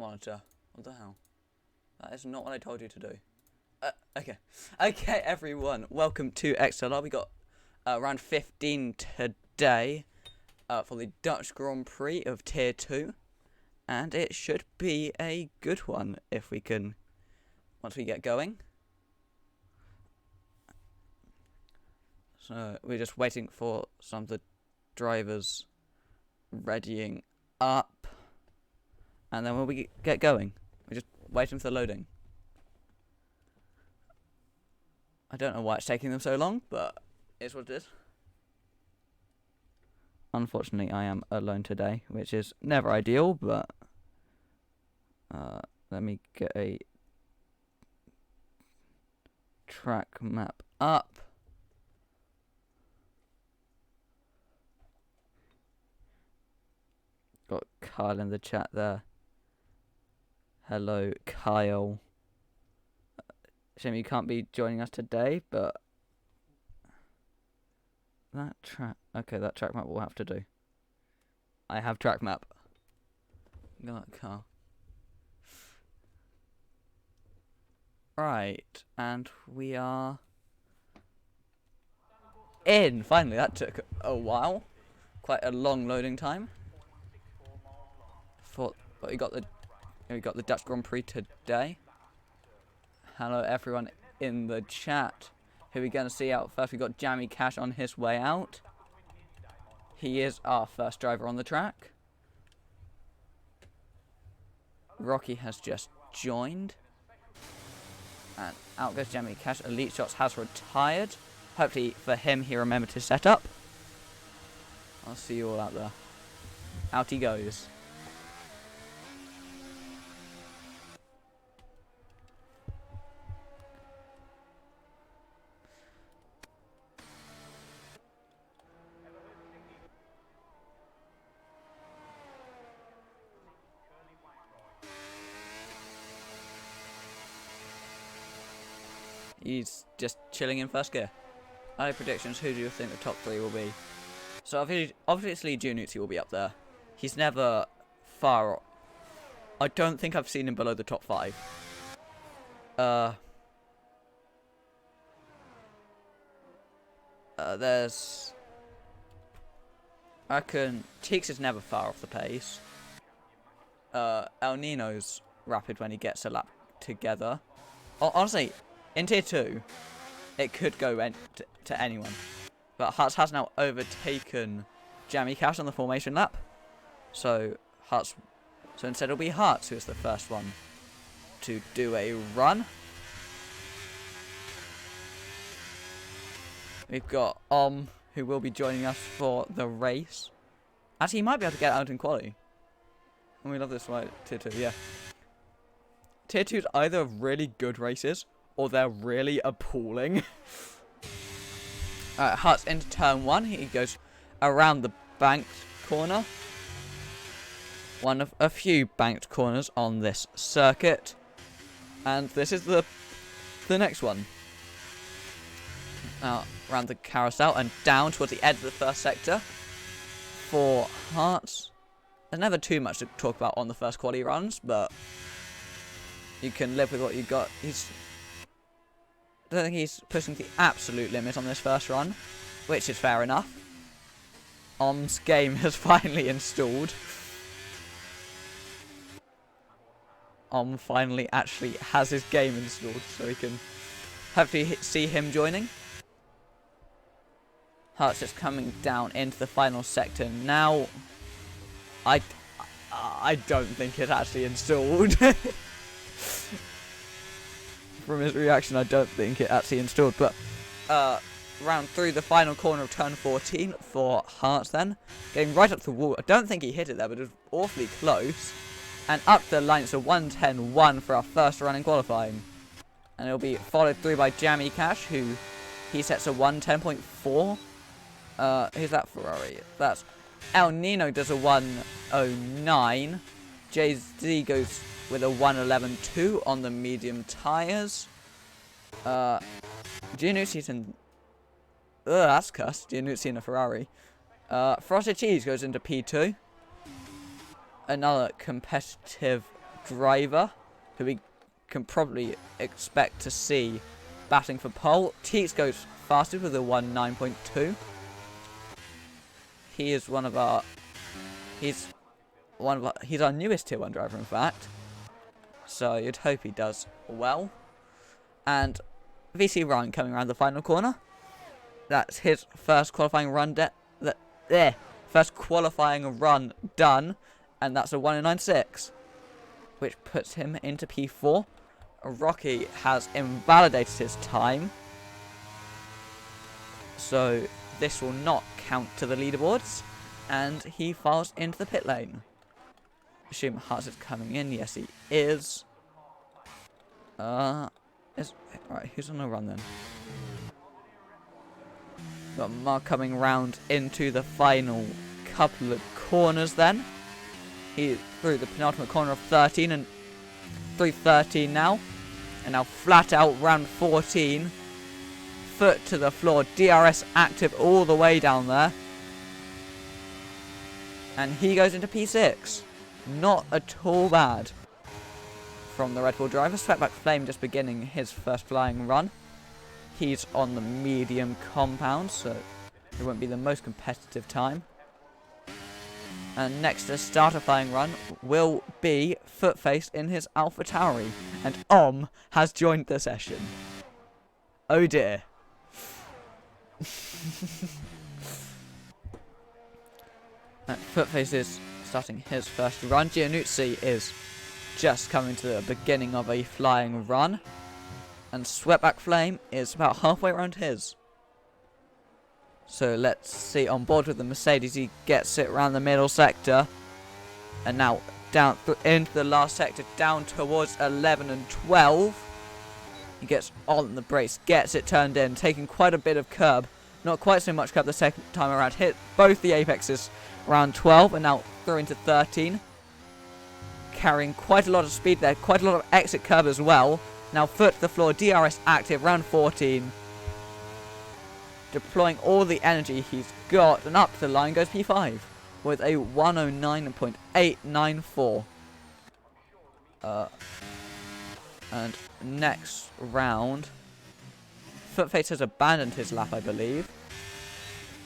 monitor. What the hell? That is not what I told you to do. Okay. Okay, everyone. Welcome to XLR. We got round 15 today for the Dutch Grand Prix of Tier 2. And it should be a good one if we can, once we get going. So we're just waiting for some of the drivers readying up. And then when we get going, we're just waiting for the loading. I don't know why it's taking them so long, but it's what it is. Unfortunately, I am alone today, which is never ideal, but let me get a track map up. Got Kyle in the chat there. Hello, Kyle. Shame you can't be joining us today, but that track... Okay, that track map will have to do. I have track map. Look at that car. Right, and we are in. Finally, that took a while. Quite a long loading time. But we got the Dutch Grand Prix today. Hello everyone in the chat. Who are we going to see out first? We got Jammy Cash on his way out. He is our first driver on the track. Rocky has just joined. And out goes Jammy Cash. Elite Shots has retired. Hopefully for him he remembered his setup. I'll see you all out there. Out he goes. He's just chilling in first gear. Early predictions, who do you think the top 3 will be? So obviously Junutsi will be up there. He's never far... I don't think I've seen him below the top 5. There's... I reckon Teeks is never far off the pace. El Nino's rapid when he gets a lap together. Honestly... In Tier 2, it could go to anyone. But Hearts has now overtaken Jammy Cash on the formation lap. So instead it'll be Hearts who is the first one to do a run. We've got who will be joining us for the race. Actually, he might be able to get out in quali. And we love this one, Tier 2, yeah. Tier 2's either really good races, or they're really appalling. Hearts into turn 1. He goes around the banked corner. One of a few banked corners on this circuit. And this is the next one. Around the carousel and down towards the edge of the first sector. For Hearts. There's never too much to talk about on the first quali runs, but you can live with what you got. I don't think he's pushing the absolute limit on this first run, which is fair enough. Om's game has finally installed. Om finally actually has his game installed, so we can hopefully see him joining. Hearts just coming down into the final sector now. I don't think it's actually installed. From his reaction, I don't think it actually installed, but round through the final corner of turn 14 for Hearts then. Getting right up to the wall. I don't think he hit it there, but it was awfully close. And up the line, it's a 1:10.1 for our first run in qualifying. And it'll be followed through by Jammy Cash, who he sets a 1:10.4. Who's that Ferrari? That's El Nino does a 1:09. Jay-Z goes with a 1:11.2 on the medium tyres. Giannucci's in... that's cussed. Giannuzzi in a Ferrari. Frosted Cheese goes into P2. Another competitive driver, who we can probably expect to see batting for pole. Teets goes fastest with a 1.9.2. He is he's our newest Tier 1 driver, in fact. So you'd hope he does well. And VC Ryan coming around the final corner. That's his first qualifying run first qualifying run done, and that's a 1.96, which puts him into P4. Rocky has invalidated his time, so this will not count to the leaderboards, and he files into the pit lane. Assume Hearts is coming in. Yes, he is. Right, who's on the run then? Got Mark coming round into the final couple of corners then. He threw the penultimate corner of 13 and through 13 now. And now flat out round 14. Foot to the floor. DRS active all the way down there. And he goes into P6. Not at all bad from the Red Bull driver. Sweatback Flame just beginning his first flying run. He's on the medium compound, so it won't be the most competitive time. And next to start a flying run will be Footface in his Alpha Tauri. And has joined the session. Oh dear. Footface is starting his first run. Giannuzzi is just coming to the beginning of a flying run. And Sweatback Flame is about halfway around his. So let's see, on board with the Mercedes, he gets it around the middle sector. And now down into the last sector, down towards 11 and 12. He gets on the brakes, gets it turned in, taking quite a bit of curb. Not quite so much curb the second time around. Hit both the apexes around 12 and now through into 13. Carrying quite a lot of speed there, quite a lot of exit curb as well. Now foot to the floor, DRS active, round 14. Deploying all the energy he's got, and up to the line goes P5 with a 109.894. And next round, Footface has abandoned his lap, I believe.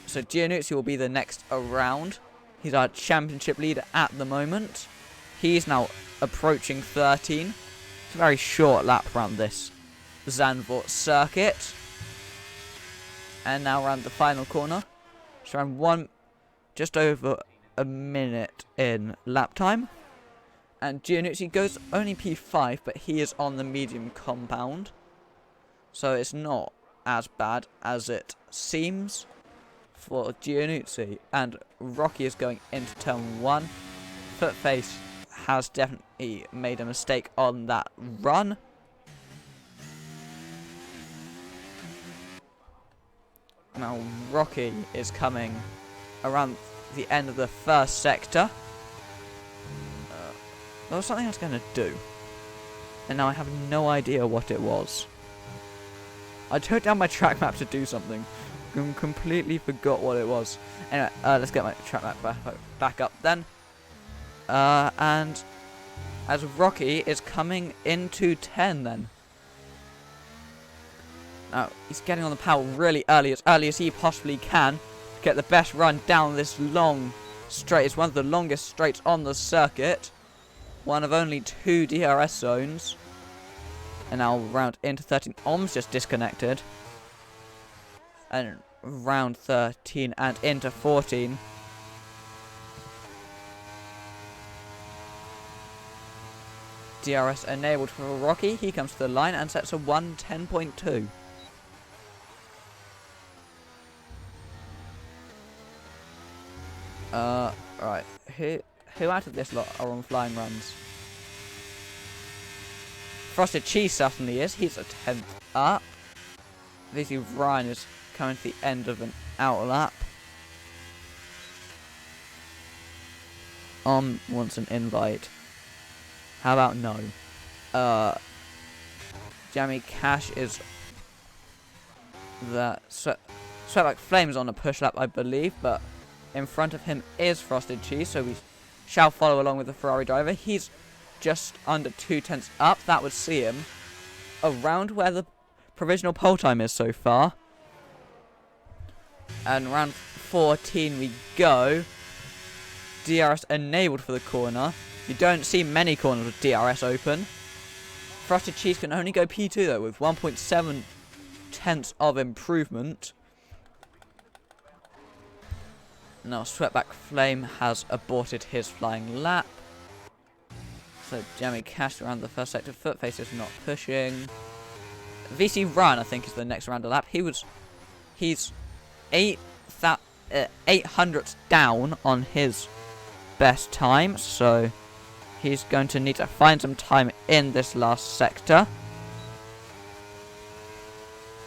So Giannuzzi will be the next around. He's our championship leader at the moment. He's now approaching 13. It's a very short lap around this Zandvoort circuit. And now around the final corner. It's around just over a minute in lap time. And Giannuzzi goes only P5, but he is on the medium compound. So it's not as bad as it seems for Giannuzzi. And Rocky is going into turn 1. Footface has definitely made a mistake on that run. Now Rocky is coming around the end of the first sector. There was something I was going to do, and now I have no idea what it was. I took down my track map to do something, and completely forgot what it was. Anyway, let's get my track map back up then. And as Rocky is coming into 10 then. Now, he's getting on the power really early as he possibly can to get the best run down this long straight. It's one of the longest straights on the circuit. One of only 2 DRS zones. And now round into 13. Om's just disconnected. And round 13 and into 14. DRS enabled for Rocky. He comes to the line and sets a 1:10.2. Right. Who out of this lot are on flying runs? Frosted Cheese certainly is. He's a 10th up. VC Ryan is coming to the end of an out lap. Wants an invite. How about no? Jamie Cash is the Sweatback Flame is on a push lap, I believe, but in front of him is Frosted Cheese, so we shall follow along with the Ferrari driver. He's just under 2/10 up. That would see him around where the provisional pole time is so far. And round 14 we go. DRS enabled for the corner. You don't see many corners with DRS open. Frosted Cheese can only go P2 though, with 1.7 tenths of improvement. Now Sweatback Flame has aborted his flying lap. So Jamie Cash around the first sector. Footface is not pushing. VC Ryan, I think, is the next round of lap. He's 800ths down on his best time, so he's going to need to find some time in this last sector.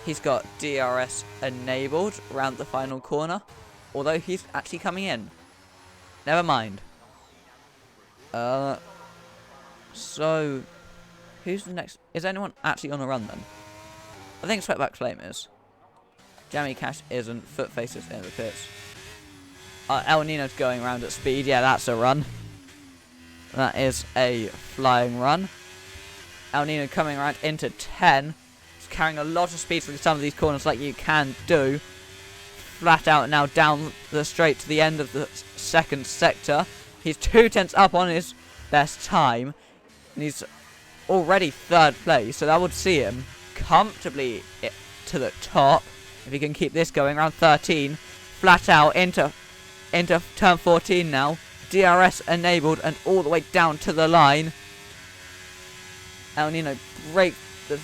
He's got DRS enabled around the final corner, although he's actually coming in. Never mind. So who's the next? Is anyone actually on a run then? I think Sweatback Flame is. Jamie Cash isn't. Footface is in the pits. El Nino's going around at speed. Yeah, that's a run. That is a flying run. El Nino coming around into 10. He's carrying a lot of speed through some of these corners like you can do. Flat out now down the straight to the end of the second sector. He's 2/10 up on his best time. And he's already third place, so that would see him comfortably to the top. If he can keep this going, around 13. Flat out into turn 14 now. DRS enabled and all the way down to the line. El Nino breaks the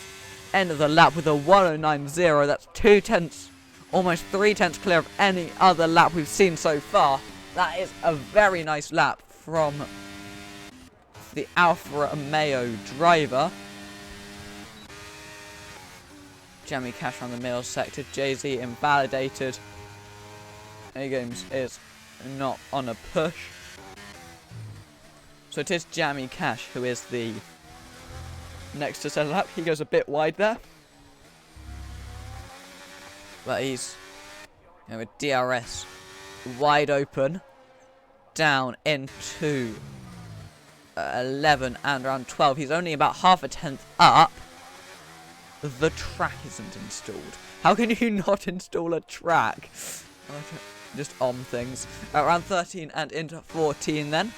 end of the lap with a 109.0. That's 2/10, almost 3/10 clear of any other lap we've seen so far. That is a very nice lap from the Alfa Romeo driver. Jamie Cash on the middle sector. Jay-Z invalidated. A-Games is not on a push. So it is Jamie Cash who is the next to set up. He goes a bit wide there. But he's, with DRS wide open. Down into 11 and around 12. He's only about half a tenth up. The track isn't installed. How can you not install a track? Just things. Around 13 and into 14 then.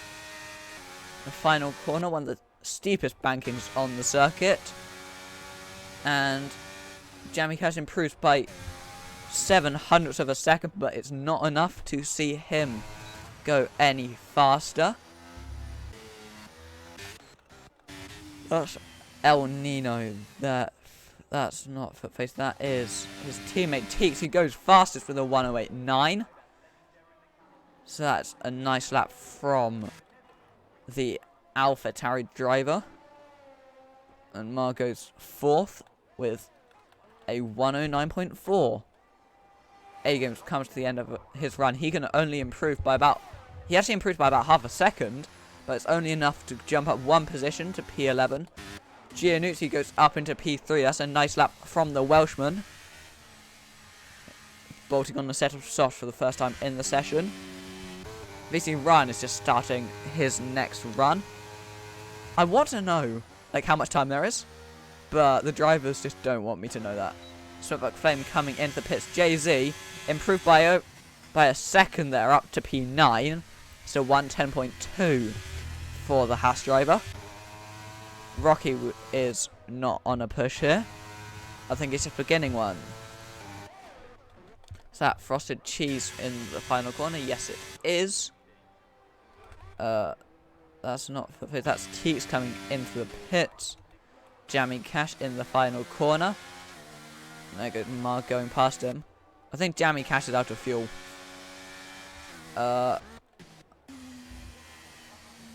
The final corner, one of the steepest bankings on the circuit. And Jamie Cash improves by 0.07 of a second, but it's not enough to see him go any faster. That's El Nino. That's not Footface. That is his teammate Teeks, who goes fastest with a 108.9. So that's a nice lap from the AlphaTauri driver. And Mar goes fourth with a 109.4. A-Games comes to the end of his run. He can only improve by about... He actually improved by about half a second, but it's only enough to jump up one position to P11. Giannuzzi goes up into P3. That's a nice lap from the Welshman. Bolting on the set of softs for the first time in the session. VC Ryan is just starting his next run. I want to know how much time there is, but the drivers just don't want me to know that. Sweatback Flame coming into the pits. Jay-Z improved by a second there, up to P9. So 110.2 for the Haas driver. Rocky is not on a push here. I think it's a beginning one. Is that Frosted Cheese in the final corner? Yes, it is. That's not... That's Teeks coming into the pits. Jamie Cash in the final corner. And there goes Mark going past him. I think Jamie Cash is out of fuel.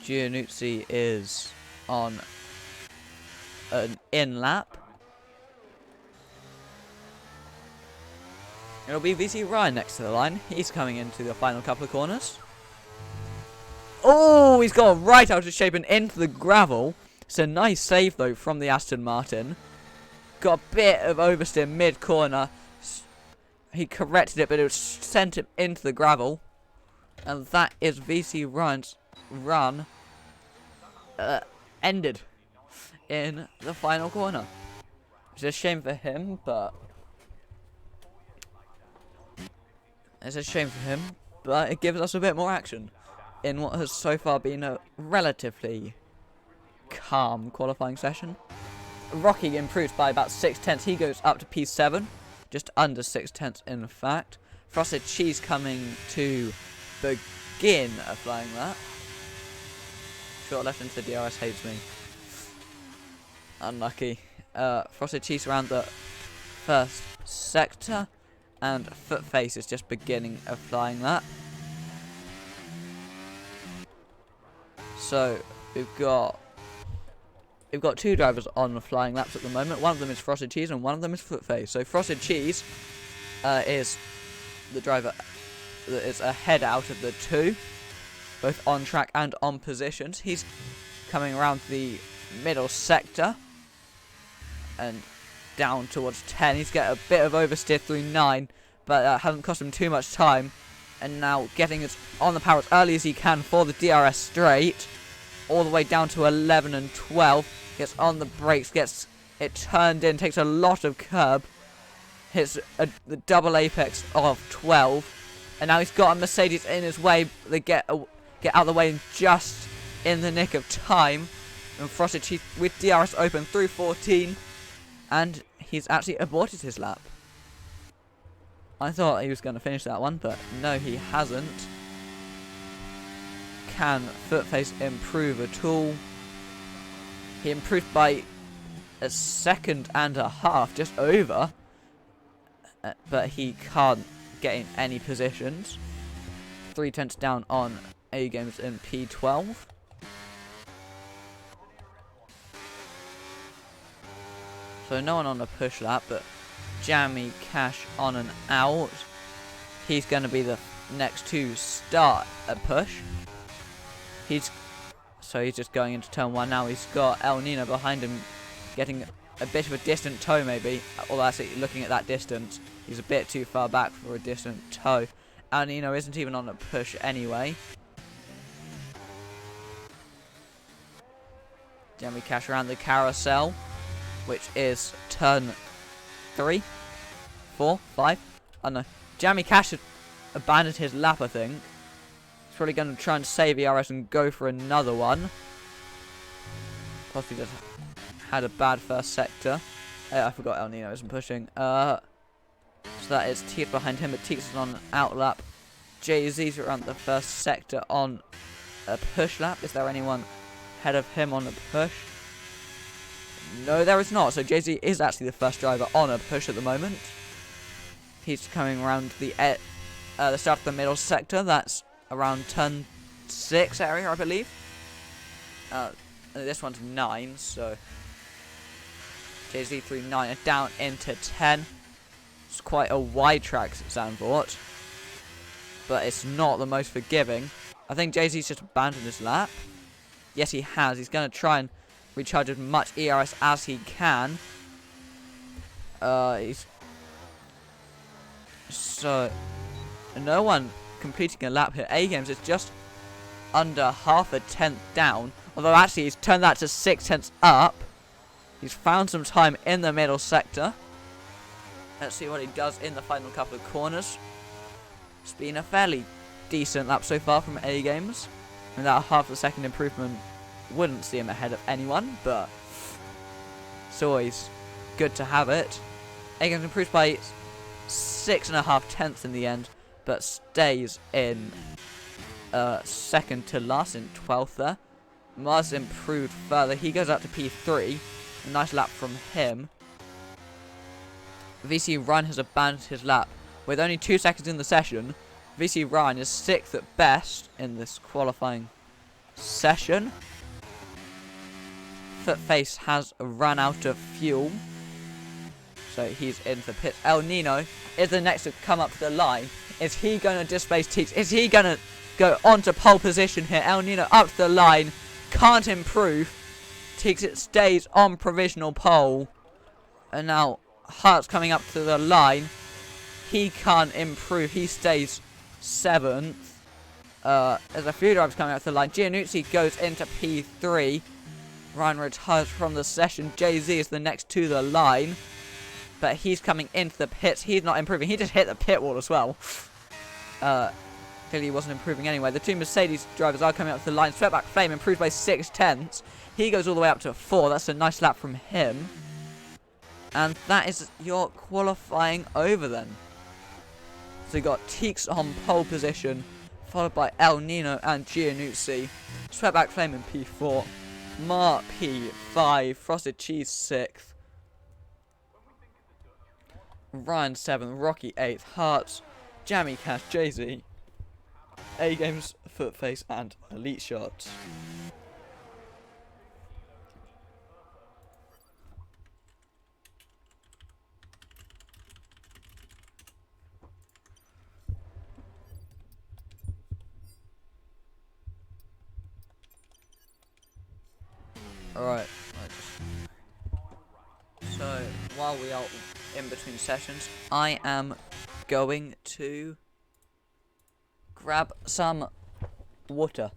Giannuzzi is on an in lap. It'll be VC Ryan next to the line. He's coming into the final couple of corners. Oh, he's gone right out of shape and into the gravel. It's a nice save, though, from the Aston Martin. Got a bit of oversteer mid-corner. He corrected it, but it was sent him into the gravel. And that is VC Ryan's run. ended in the final corner. It's a shame for him, but it gives us a bit more action in what has so far been a relatively calm qualifying session. Rocky improves by about 6/10. He goes up to P7, just under 6/10 in fact. Frosted Cheese coming to begin a flying lap. Short left into the DRS, hates me. Unlucky. Frosted Cheese around the first sector, and Footface is just beginning a flying lap. So we've got two drivers on the flying laps at the moment. One of them is Frosted Cheese and one of them is Footface. So Frosted Cheese is the driver that is ahead out of the two, both on track and on positions. He's coming around the middle sector and down towards 10. He's got a bit of oversteer through 9, but that hasn't cost him too much time. And now getting it on the power as early as he can for the DRS straight, all the way down to 11 and 12. Gets on the brakes, gets it turned in, takes a lot of curb, hits the double apex of 12, and now he's got a Mercedes in his way. They get out of the way just in the nick of time, and Frosted Cheese with DRS open through 14, and he's actually aborted his lap. I thought he was going to finish that one, but no, he hasn't. Can Footface improve at all? He improved by a second and a half, just over, but he can't get in any positions. 3/10 down on A Games in P12. So no one on a push lap, but Jammy Cash on and out. He's going to be the next to start a push. He's just going into turn 1 now. He's got El Nino behind him, getting a bit of a distant tow maybe. Although actually looking at that distance, he's a bit too far back for a distant tow. El Nino isn't even on a push anyway. Jammy Cash around the carousel, which is turn 3, 4, 5. I don't know. Jammy Cash has abandoned his lap, I think. He's probably going to try and save ERS and go for another one. Possibly just had a bad first sector. I forgot El Nino isn't pushing. So that is Teeks behind him, but Teeks is on an out lap. Jay-Z's around the first sector on a push lap. Is there anyone ahead of him on a push? No, there is not. So Jay-Z is actually the first driver on a push at the moment. He's coming around the start of the middle sector. That's around turn 6 area, I believe. This one's 9, so Jay-Z through 9 and down into 10. It's quite a wide track at Zandvoort, but it's not the most forgiving. I think Jay-Z's just abandoned his lap. Yes, he has. He's going to try and recharge as much ERS as he can. So no one completing a lap here. A Games is just under half a tenth down. Although actually he's turned that to 6/10 up. He's found some time in the middle sector. Let's see what he does in the final couple of corners. It's been a fairly decent lap so far from A Games. And that half a second improvement wouldn't see him ahead of anyone, but it's always good to have it. A Games improves by 6.5 tenths in the end, but stays in second to last in 12th there. Mars improved further. He goes up to P3. A nice lap from him. VC Ryan has abandoned his lap. With only 2 seconds in the session, VC Ryan is 6th at best in this qualifying session. Footface has run out of fuel, so he's in for pits. El Nino is the next to come up to the line. Is he going to displace Teeks? Is he going to go onto pole position here? El Nino up to the line. Can't improve. Teeks stays on provisional pole. And now Hart's coming up to the line. He can't improve. He stays 7th. There's a few drivers coming up to the line. Giannuzzi goes into P3. Ryan retires from the session. Jay-Z is the next to the line. But he's coming into the pits. He's not improving. He just hit the pit wall as well. Clearly he wasn't improving anyway. The two Mercedes drivers are coming up to the line. Swept back Flame improved by 6/10. He goes all the way up to 4. That's a nice lap from him. And that is your qualifying over then. So you got Teeks on pole position, followed by El Nino and Giannuzzi. Swept back Flame in P4. Mark P5. Frosted Cheese 6th. Ryan 7th. Rocky 8th. Hearts. Jammy Cash. Jay-Z. A-Games, Footface, and Elite Shots. Alright, so while we are in between sessions, I am going to grab some water.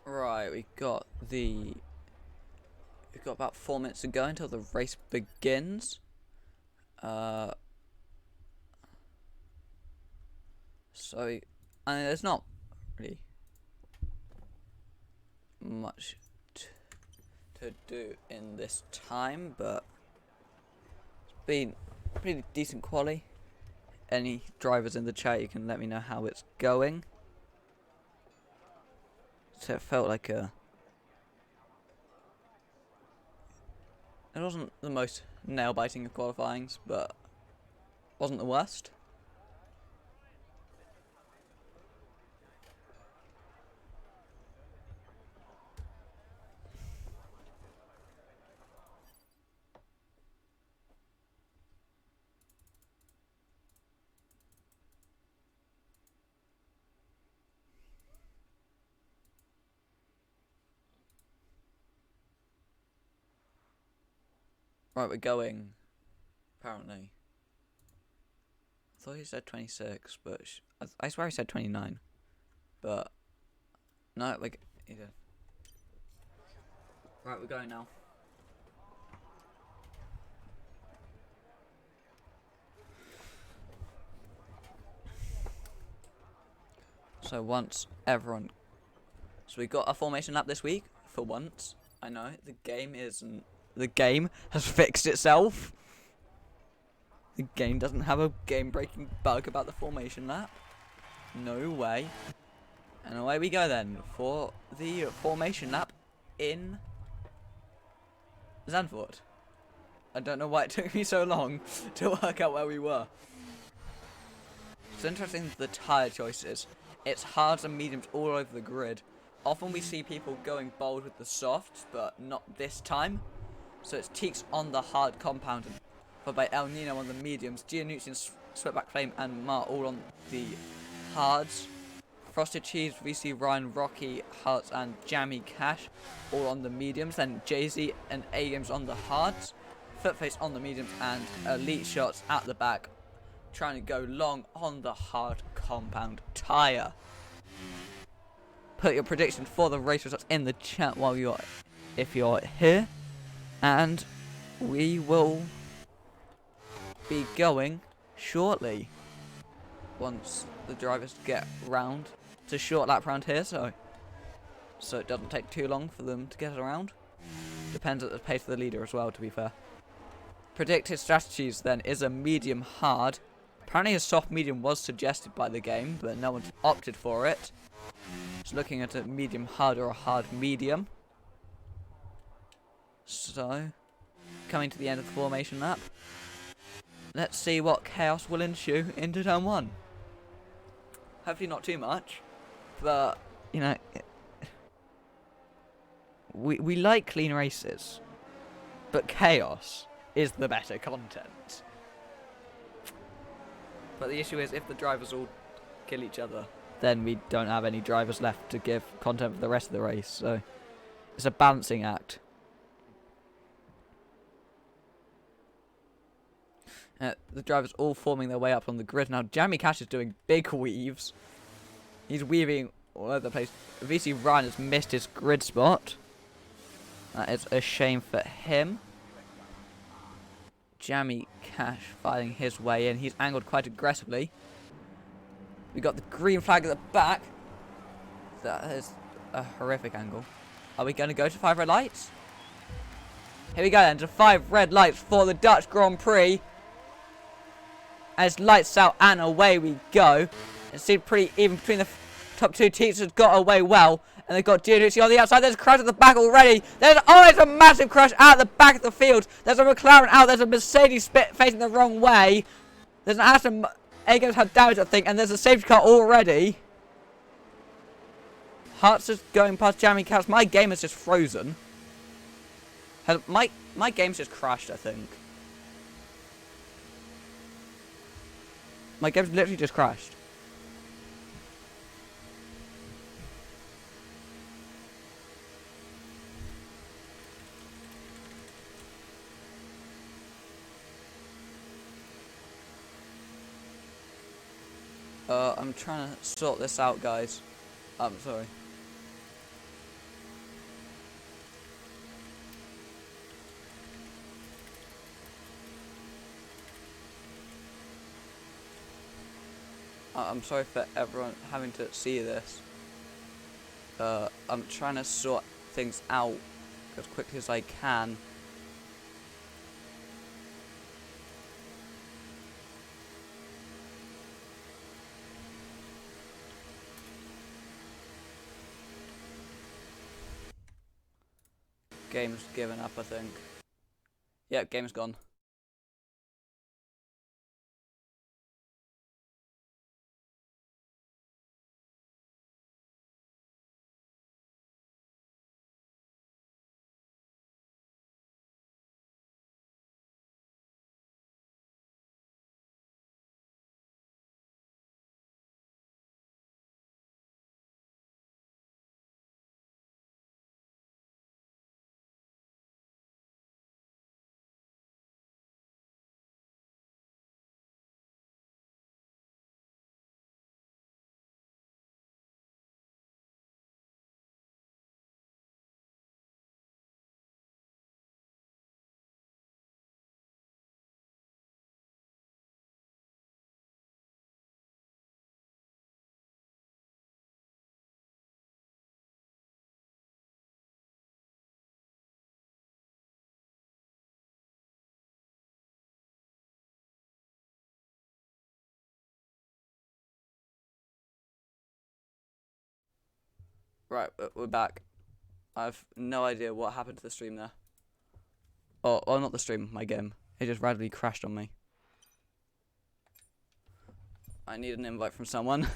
Right, we've got about 4 minutes to go until the race begins. So, I mean, there's not really much to do in this time, but it's been pretty decent quali. Any drivers in the chat, you can let me know how it's going. So it felt like it wasn't the most nail-biting of qualifyings, but wasn't the worst. Right, we're going. Apparently. I thought he said 26, but I swear he said 29. But no, like he did. Right, we're going now. So once everyone, so we got a formation lap this week for once. I know the game isn't. The game has fixed itself. The game doesn't have a game-breaking bug about the formation lap. No way. And away we go then for the formation lap in Zandvoort. I don't know why it took me so long to work out where we were. It's interesting the tyre choices. It's hards and mediums all over the grid. Often we see people going bold with the softs, but not this time. So it's Teaks on the hard compound, followed by El Nino on the mediums, Giannucci, Sweatback Flame, and Mar all on the hards. Frosted Cheese, VC Ryan, Rocky, Hearts, and Jammy Cash all on the mediums. Then Jay-Z and A-Games on the hards. Footface on the mediums, and Elite Shots at the back, trying to go long on the hard compound tyre. Put your prediction for the race results in the chat while if you're here. And we will be going shortly once the drivers get round. It's a short lap round here, so it doesn't take too long for them to get around. Depends at the pace of the leader as well, to be fair. Predicted strategies then is a medium hard. Apparently a soft medium was suggested by the game, but no one's opted for it. Just looking at a medium hard or a hard medium. So, coming to the end of the formation lap, let's see what chaos will ensue into turn 1. Hopefully not too much, but, you know, we like clean races, but chaos is the better content. But the issue is, if the drivers all kill each other, then we don't have any drivers left to give content for the rest of the race, so it's a balancing act. The drivers all forming their way up on the grid. Now, Jammy Cash is doing big weaves. He's weaving all over the place. VC Ryan has missed his grid spot. That is a shame for him. Jammy Cash fighting his way in. He's angled quite aggressively. We got the green flag at the back. That is a horrific angle. Are we going to go to 5 red lights? Here we go then, to 5 red lights for the Dutch Grand Prix. As lights out and away we go. It seemed pretty even between the top two teams. Has got away well. And they've got Giannucci on the outside. There's a crash at the back already. There's always a massive crash at the back of the field. There's a McLaren out. There's a Mercedes facing the wrong way. There's an Aston A-Games had damage, I think. And there's a safety car already. Hearts is going past Jammy Cash. My game is just frozen. My game's just crashed, I think. My game's literally just crashed. I'm trying to sort this out, guys. I'm sorry. I'm sorry for everyone having to see this. I'm trying to sort things out as quickly as I can. Game's given up, I think. Yep, game's gone. Right, we're back. I've no idea what happened to the stream there. Oh, well, not the stream, my game. It just randomly crashed on me. I need an invite from someone.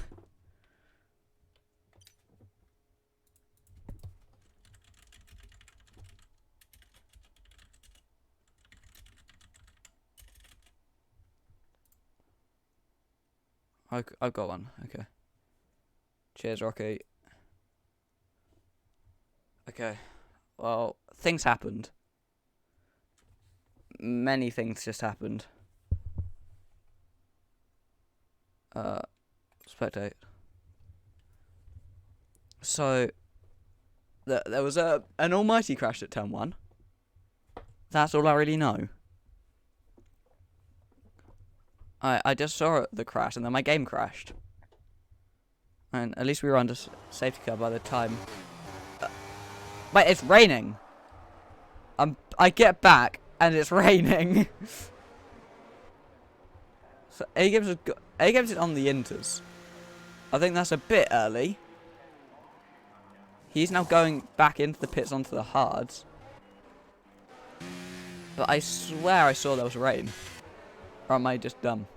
I've got one, okay. Cheers, Rocky. Okay, well, things happened. Many things just happened. Spectate. So, there was an almighty crash at turn 1. That's all I really know. I just saw the crash and then my game crashed. And at least we were under safety car by the time. Wait, it's raining. I get back and it's raining. So A-Games is on the inters. I think that's a bit early. He's now going back into the pits onto the hards. But I swear I saw there was rain. Or am I just dumb?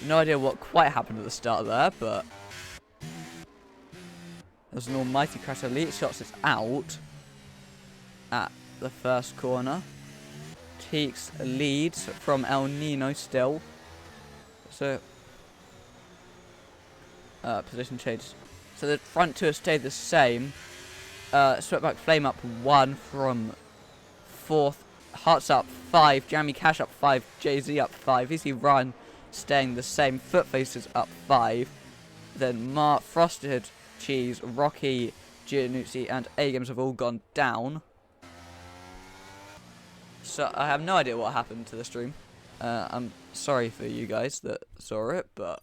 No idea what quite happened at the start there, but there's an almighty crash. Elite Shots is out at the first corner. Teeks leads from El Nino still. So position change. So the front two have stayed the same. Sweatback Flame up 1 from 4th. Hearts up 5. Jammy Cash up 5. Jay-Z up 5. Easy Run staying the same. Foot Faces up 5. Then Frosted Cheese, Rocky, Giannuzzi and A-Games have all gone down. So I have no idea what happened to the stream. I'm sorry for you guys that saw it, but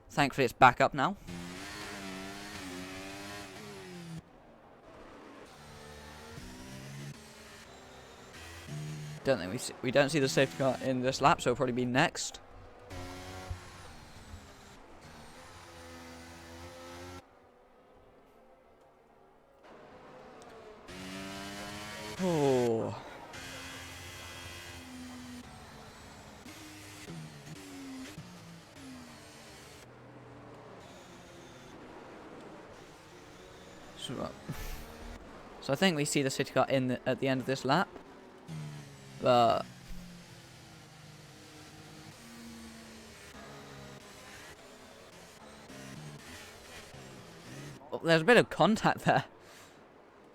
thankfully it's back up now. Don't think we don't see the safety car in this lap, so it'll probably be next. Oh. So I think we see the safety car in at the end of this lap. But well, there's a bit of contact there.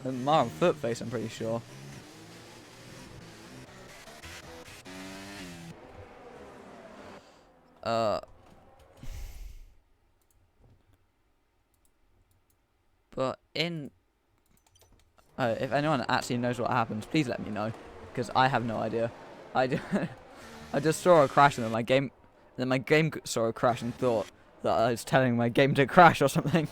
The Mar foot face, I'm pretty sure. But in if anyone actually knows what happens, please let me know, because I have no idea. I just saw a crash and then my game saw a crash and thought that I was telling my game to crash or something.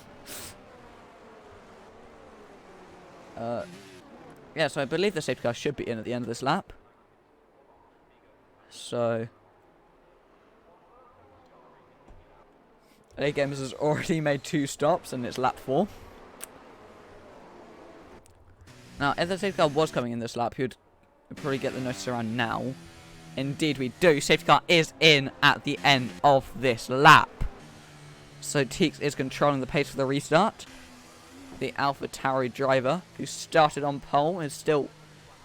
Yeah, so I believe the safety car should be in at the end of this lap. So A-Games has already made 2 stops and it's lap 4. Now, if the safety car was coming in this lap, you'd probably get the notice around now. Indeed we do. Safety car is in at the end of this lap. So Teeks is controlling the pace for the restart. The Alpha Tauri driver, who started on pole, is still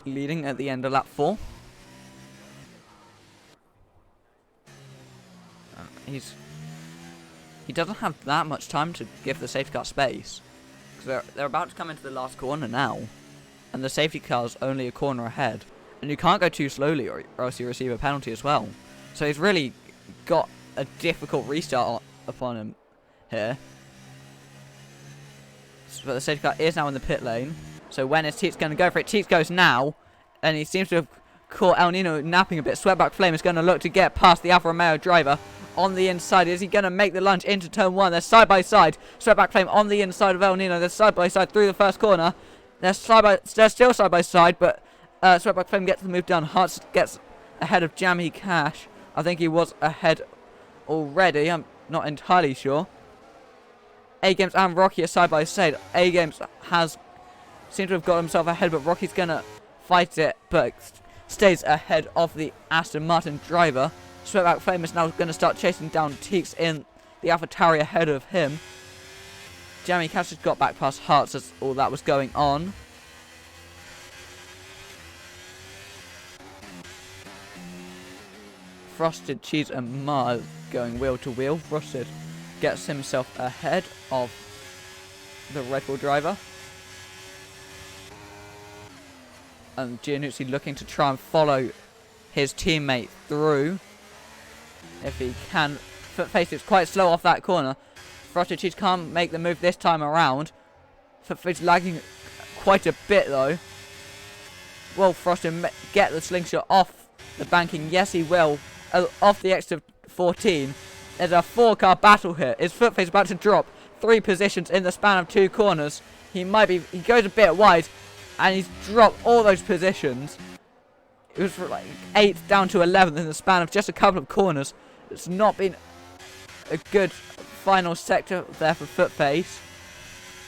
leading at the end of lap 4. He doesn't have that much time to give the safety car space, because they're about to come into the last corner now, and the safety car's only a corner ahead, and you can't go too slowly or else you receive a penalty as well. So he's really got a difficult restart upon him here. But the safety car is now in the pit lane. So when is Teeks going to go for it? Teeks goes now. And he seems to have caught El Nino napping a bit. Sweatback Flame is going to look to get past the Alfa Romeo driver on the inside. Is he going to make the lunge into turn 1? They're side by side. Sweatback Flame on the inside of El Nino. They're side by side through the first corner. They're still side by side. But Sweatback Flame gets the move done. Hearts gets ahead of Jammy Cash. I think he was ahead already. I'm not entirely sure. A-Games and Rocky are side by side. A-Games seems to have got himself ahead, but Rocky's going to fight it, but stays ahead of the Aston Martin driver. Sweatback Flame is now going to start chasing down Teeks in the AlphaTauri ahead of him. Jammy Cash has got back past Hearts as all that was going on. Frosted Cheese and Mars going wheel to wheel. Frosted gets himself ahead of the Red Bull driver. And Giannuzzi looking to try and follow his teammate through. If he can. Footface is quite slow off that corner. Frosted Cheese can't make the move this time around. Footface lagging quite a bit though. Will Frosted get the slingshot off the banking? Yes, he will. Off the exit 14. There's a 4-car battle here. Is Footface about to drop 3 positions in the span of 2 corners? He goes a bit wide, and he's dropped all those positions. It was from like 8th down to 11th in the span of just a couple of corners. It's not been a good final sector there for Footface.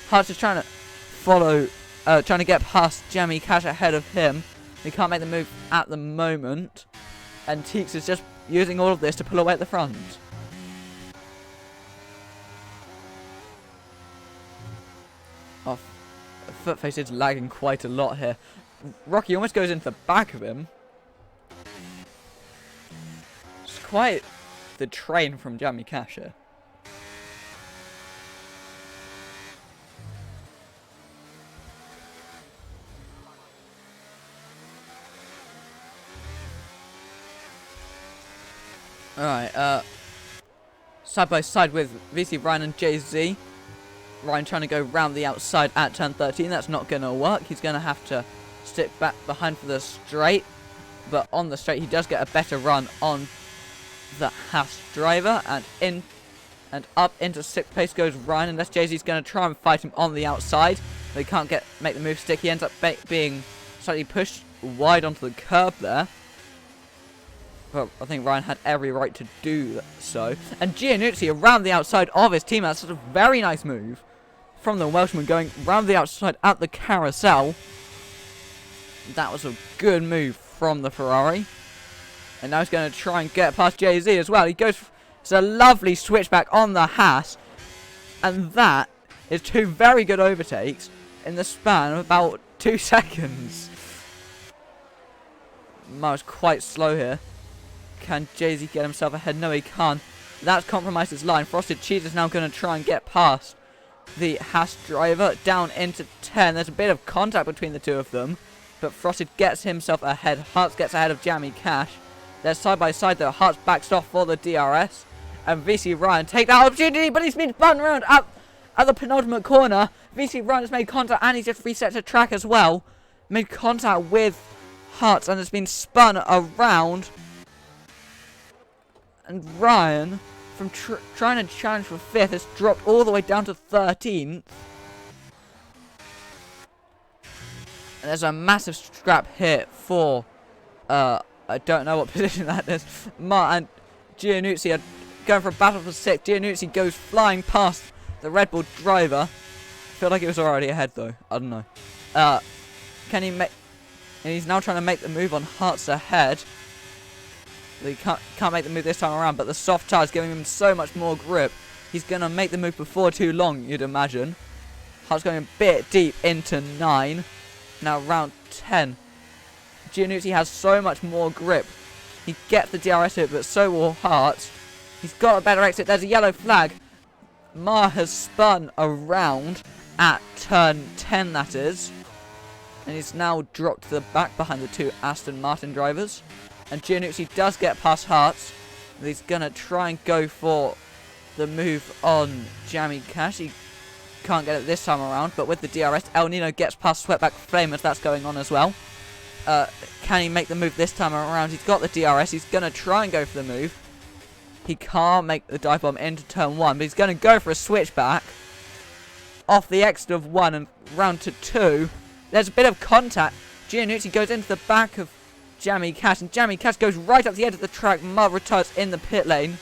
Hearts is trying to follow, trying to get past Jammy Cash ahead of him. He can't make the move at the moment. And Teeks is just using all of this to pull away at the front. Oh, Footface is lagging quite a lot here. Rocky almost goes into the back of him. It's quite the train from Jammy Cash here. Alright, side by side with VC Ryan and Jay-Z. Ryan trying to go round the outside at turn 13. That's not going to work. He's going to have to stick back behind for the straight. But on the straight, he does get a better run on the Haas driver. And up into 6th place goes Ryan. Unless Jay-Z's going to try and fight him on the outside. But he can't make the move stick. He ends up being slightly pushed wide onto the curb there. But I think Ryan had every right to do so. And Giannuzzi around the outside of his team. That's a very nice move from the Welshman going round the outside at the carousel. That was a good move from the Ferrari. And now he's going to try and get past Jay-Z as well. It's a lovely switchback on the Haas. And that is 2 very good overtakes in the span of about 2 seconds. I was quite slow here. Can Jay-Z get himself ahead? No, he can't. That's compromised his line. Frosted Cheese is now going to try and get past the Haas driver down into 10. There's a bit of contact between the two of them, but Frosted gets himself ahead. Hearts gets ahead of Jammy Cash. They're side by side though. Hearts backs off for the DRS, and VC Ryan take that opportunity, but he's been spun around at the penultimate corner. VC Ryan has made contact, and he's just reset to track as well. Made contact with Hearts, and has been spun around. And Ryan, from trying to challenge for 5th, has dropped all the way down to 13th. And there's a massive scrap hit for, I don't know what position that is. And Giannuzzi are going for a battle for 6th. Giannuzzi goes flying past the Red Bull driver. I feel like it was already ahead though. I don't know. Can he make... And he's now trying to make the move on Hearts ahead. He can't make the move this time around, but the soft tire is giving him so much more grip. He's going to make the move before too long, you'd imagine. Heart's going a bit deep into 9. Now round 10. Giannuzzi has so much more grip. He gets the DRS hit, but so will Hearts. He's got a better exit. There's a yellow flag. Ma has spun around at turn 10, that is. And he's now dropped to the back behind the 2 Aston Martin drivers. And Giannuzzi does get past Hearts. He's going to try and go for the move on Jammy Cash. He can't get it this time around, but with the DRS, El Nino gets past Sweatback Flame as that's going on as well. Can he make the move this time around? He's got the DRS. He's going to try and go for the move. He can't make the dive bomb into turn 1, but he's going to go for a switchback off the exit of 1 and round to 2. There's a bit of contact. Giannuzzi goes into the back of Jamie Cash, and Jamie Cash goes right up the edge of the track. Mud returns in the pit lane.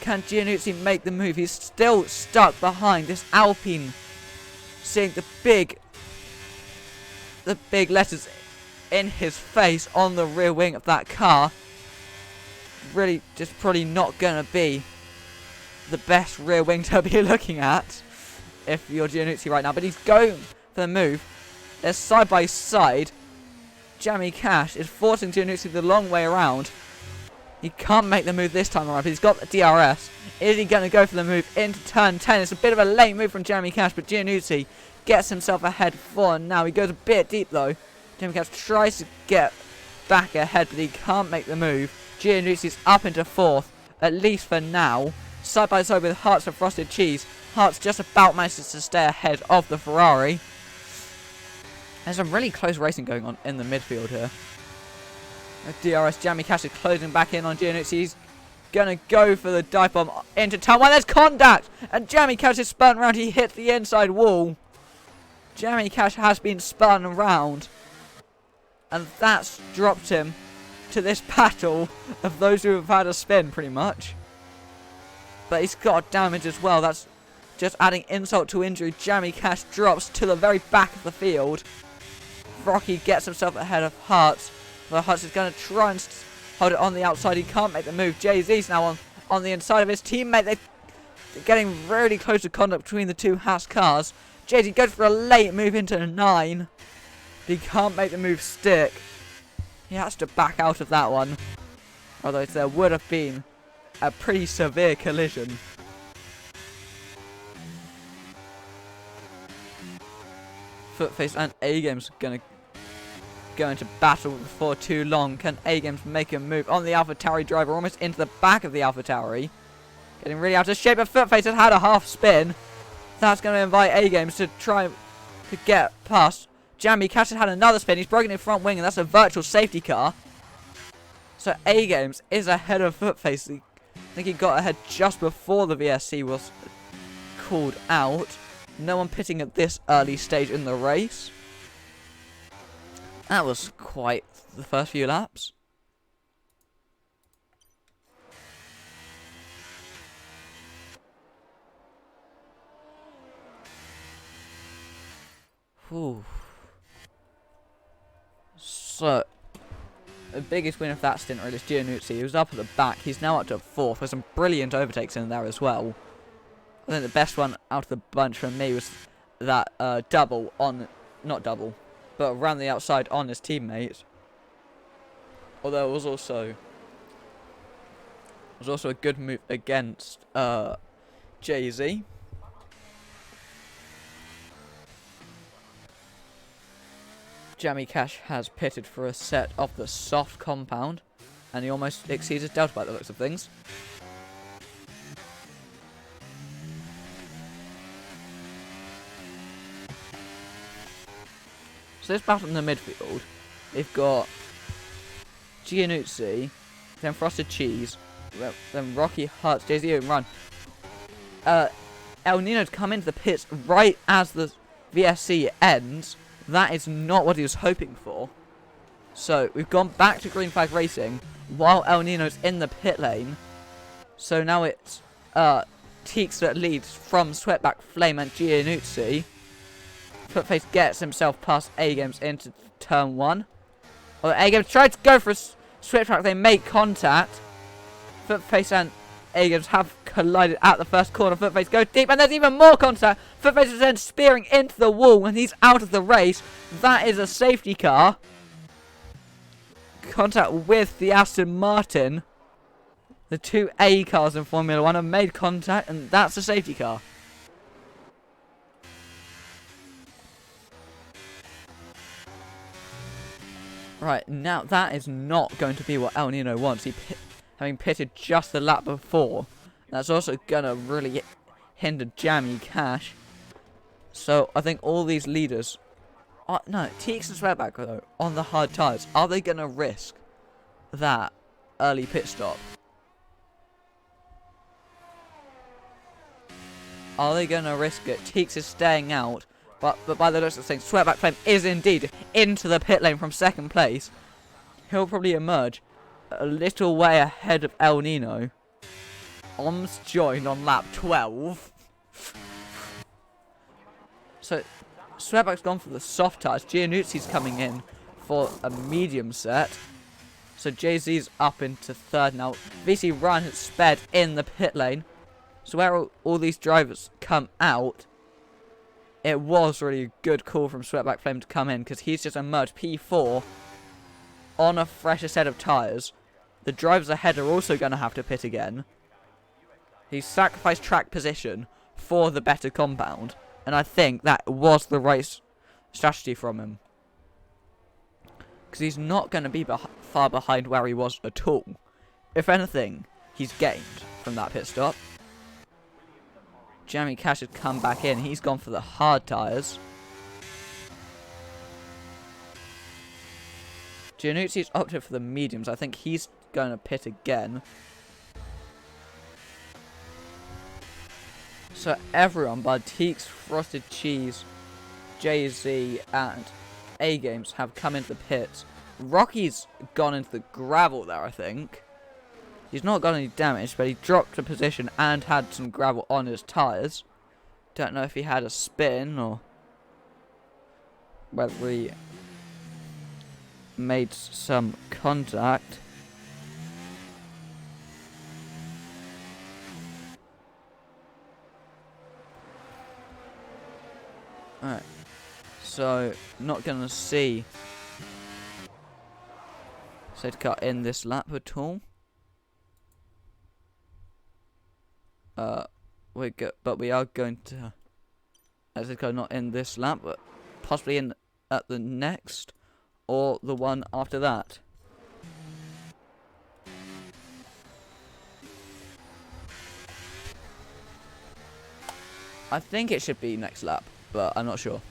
Can Giannuzzi make the move? He's still stuck behind this Alpine. Seeing the big letters in his face on the rear wing of that car. Really just probably not going to be the best rear wing to be looking at if you're Giannuzzi right now. But he's going for the move. They're side by side. Jamie Cash is forcing Giannuzzi the long way around. He can't make the move this time around, but he's got the DRS. Is he going to go for the move into turn 10? It's a bit of a late move from Jamie Cash, but Giannuzzi gets himself ahead for now. He goes a bit deep though. Jamie Cash tries to get back ahead, but he can't make the move. Giannuzzi's up into 4th, at least for now. Side by side with Hearts and Frosted Cheese. Hearts just about manages to stay ahead of the Ferrari. There's some really close racing going on in the midfield here. DRS, Jamie Cash is closing back in on Giannuzzi. He's going to go for the dive bomb into turn 1. There's contact! And Jamie Cash is spun around. He hits the inside wall. Jamie Cash has been spun around. And that's dropped him to this battle of those who have had a spin, pretty much. But he's got damage as well. That's just adding insult to injury. Jamie Cash drops to the very back of the field. Rocky gets himself ahead of Hearts. But Hearts is going to try and hold it on the outside. He can't make the move. Jay-Z's now on the inside of his teammate. They're getting really close to contact between the two Haas cars. Jay-Z goes for a late move into 9. He can't make the move stick. He has to back out of that one. Although there would have been a pretty severe collision. Footface and A-Games going to go into battle before too long. Can A-Games make a move on the AlphaTauri driver, almost into the back of the AlphaTauri? Getting really out of shape, but Footface has had a half spin. That's going to invite A-Games to try to get past. Jamie Cash has had another spin. He's broken his front wing, and that's a virtual safety car. So A-Games is ahead of Footface. I think he got ahead just before the VSC was called out. No one pitting at this early stage in the race. That was quite the first few laps. Whew. So, the biggest winner of that stint really is Giannuzzi. He was up at the back. He's now up to 4th. There's some brilliant overtakes in there as well. I think the best one out of the bunch for me was that double on, not double, but around the outside on his teammate. Although it was also a good move against Jay-Z. Jamie Cash has pitted for a set of the soft compound, and he almost exceeds his delta by the looks of things. So this battle in the midfield, they've got Giannuzzi, then Frosted Cheese, then Rocky, Hearts, Jay-Z, and Run. El Nino's come into the pits right as the VSC ends. That is not what he was hoping for. So we've gone back to green flag racing while El Nino's in the pit lane. So now it's Teeks that leads from Sweatback, Flame, and Giannuzzi. Footface gets himself past A-Games into turn 1. Well, A-Games tried to go for a switch track. They make contact. Footface and A-Games have collided at the first corner. Footface goes deep, and there's even more contact. Footface is then spearing into the wall when he's out of the race. That is a safety car. Contact with the Aston Martin. The two A cars in Formula 1 have made contact, and that's a safety car. Right, now that is not going to be what El Nino wants. Having pitted just the lap before. That's also going to really hinder Jamie Cash. So, I think all these leaders... no, Teeks and Sweatback, though, on the hard tyres. Are they going to risk that early pit stop? Are they going to risk it? Teeks is staying out. But by the looks of things, Sweatback Flame is indeed into the pit lane from second place. He'll probably emerge a little way ahead of El Nino. Oms joined on lap 12. So, Sweatback's gone for the soft tyres. Giannuzzi's coming in for a medium set. So, Jay-Z's up into third now. VC Ryan has sped in the pit lane. So, where all these drivers come out, it was really a good call from Sweatback Flame to come in, because he's just emerged P4 on a fresher set of tyres. The drivers ahead are also going to have to pit again. He sacrificed track position for the better compound, and I think that was the right strategy from him. Because he's not going to be far behind where he was at all. If anything, he's gained from that pit stop. Jamie Cash had come back in. He's gone for the hard tyres. Giannuzzi's opted for the mediums. I think he's going to pit again. So everyone, Bartiques, Frosted Cheese, Jay-Z, and A-Games have come into the pits. Rocky's gone into the gravel there, I think. He's not got any damage, but he dropped a position and had some gravel on his tyres. Don't know if he had a spin or whether he made some contact. Alright, so not going to see safety car in this lap at all. But we are going to, as it's not in this lap, but possibly in at the next or the one after that. I think it should be next lap, but I'm not sure.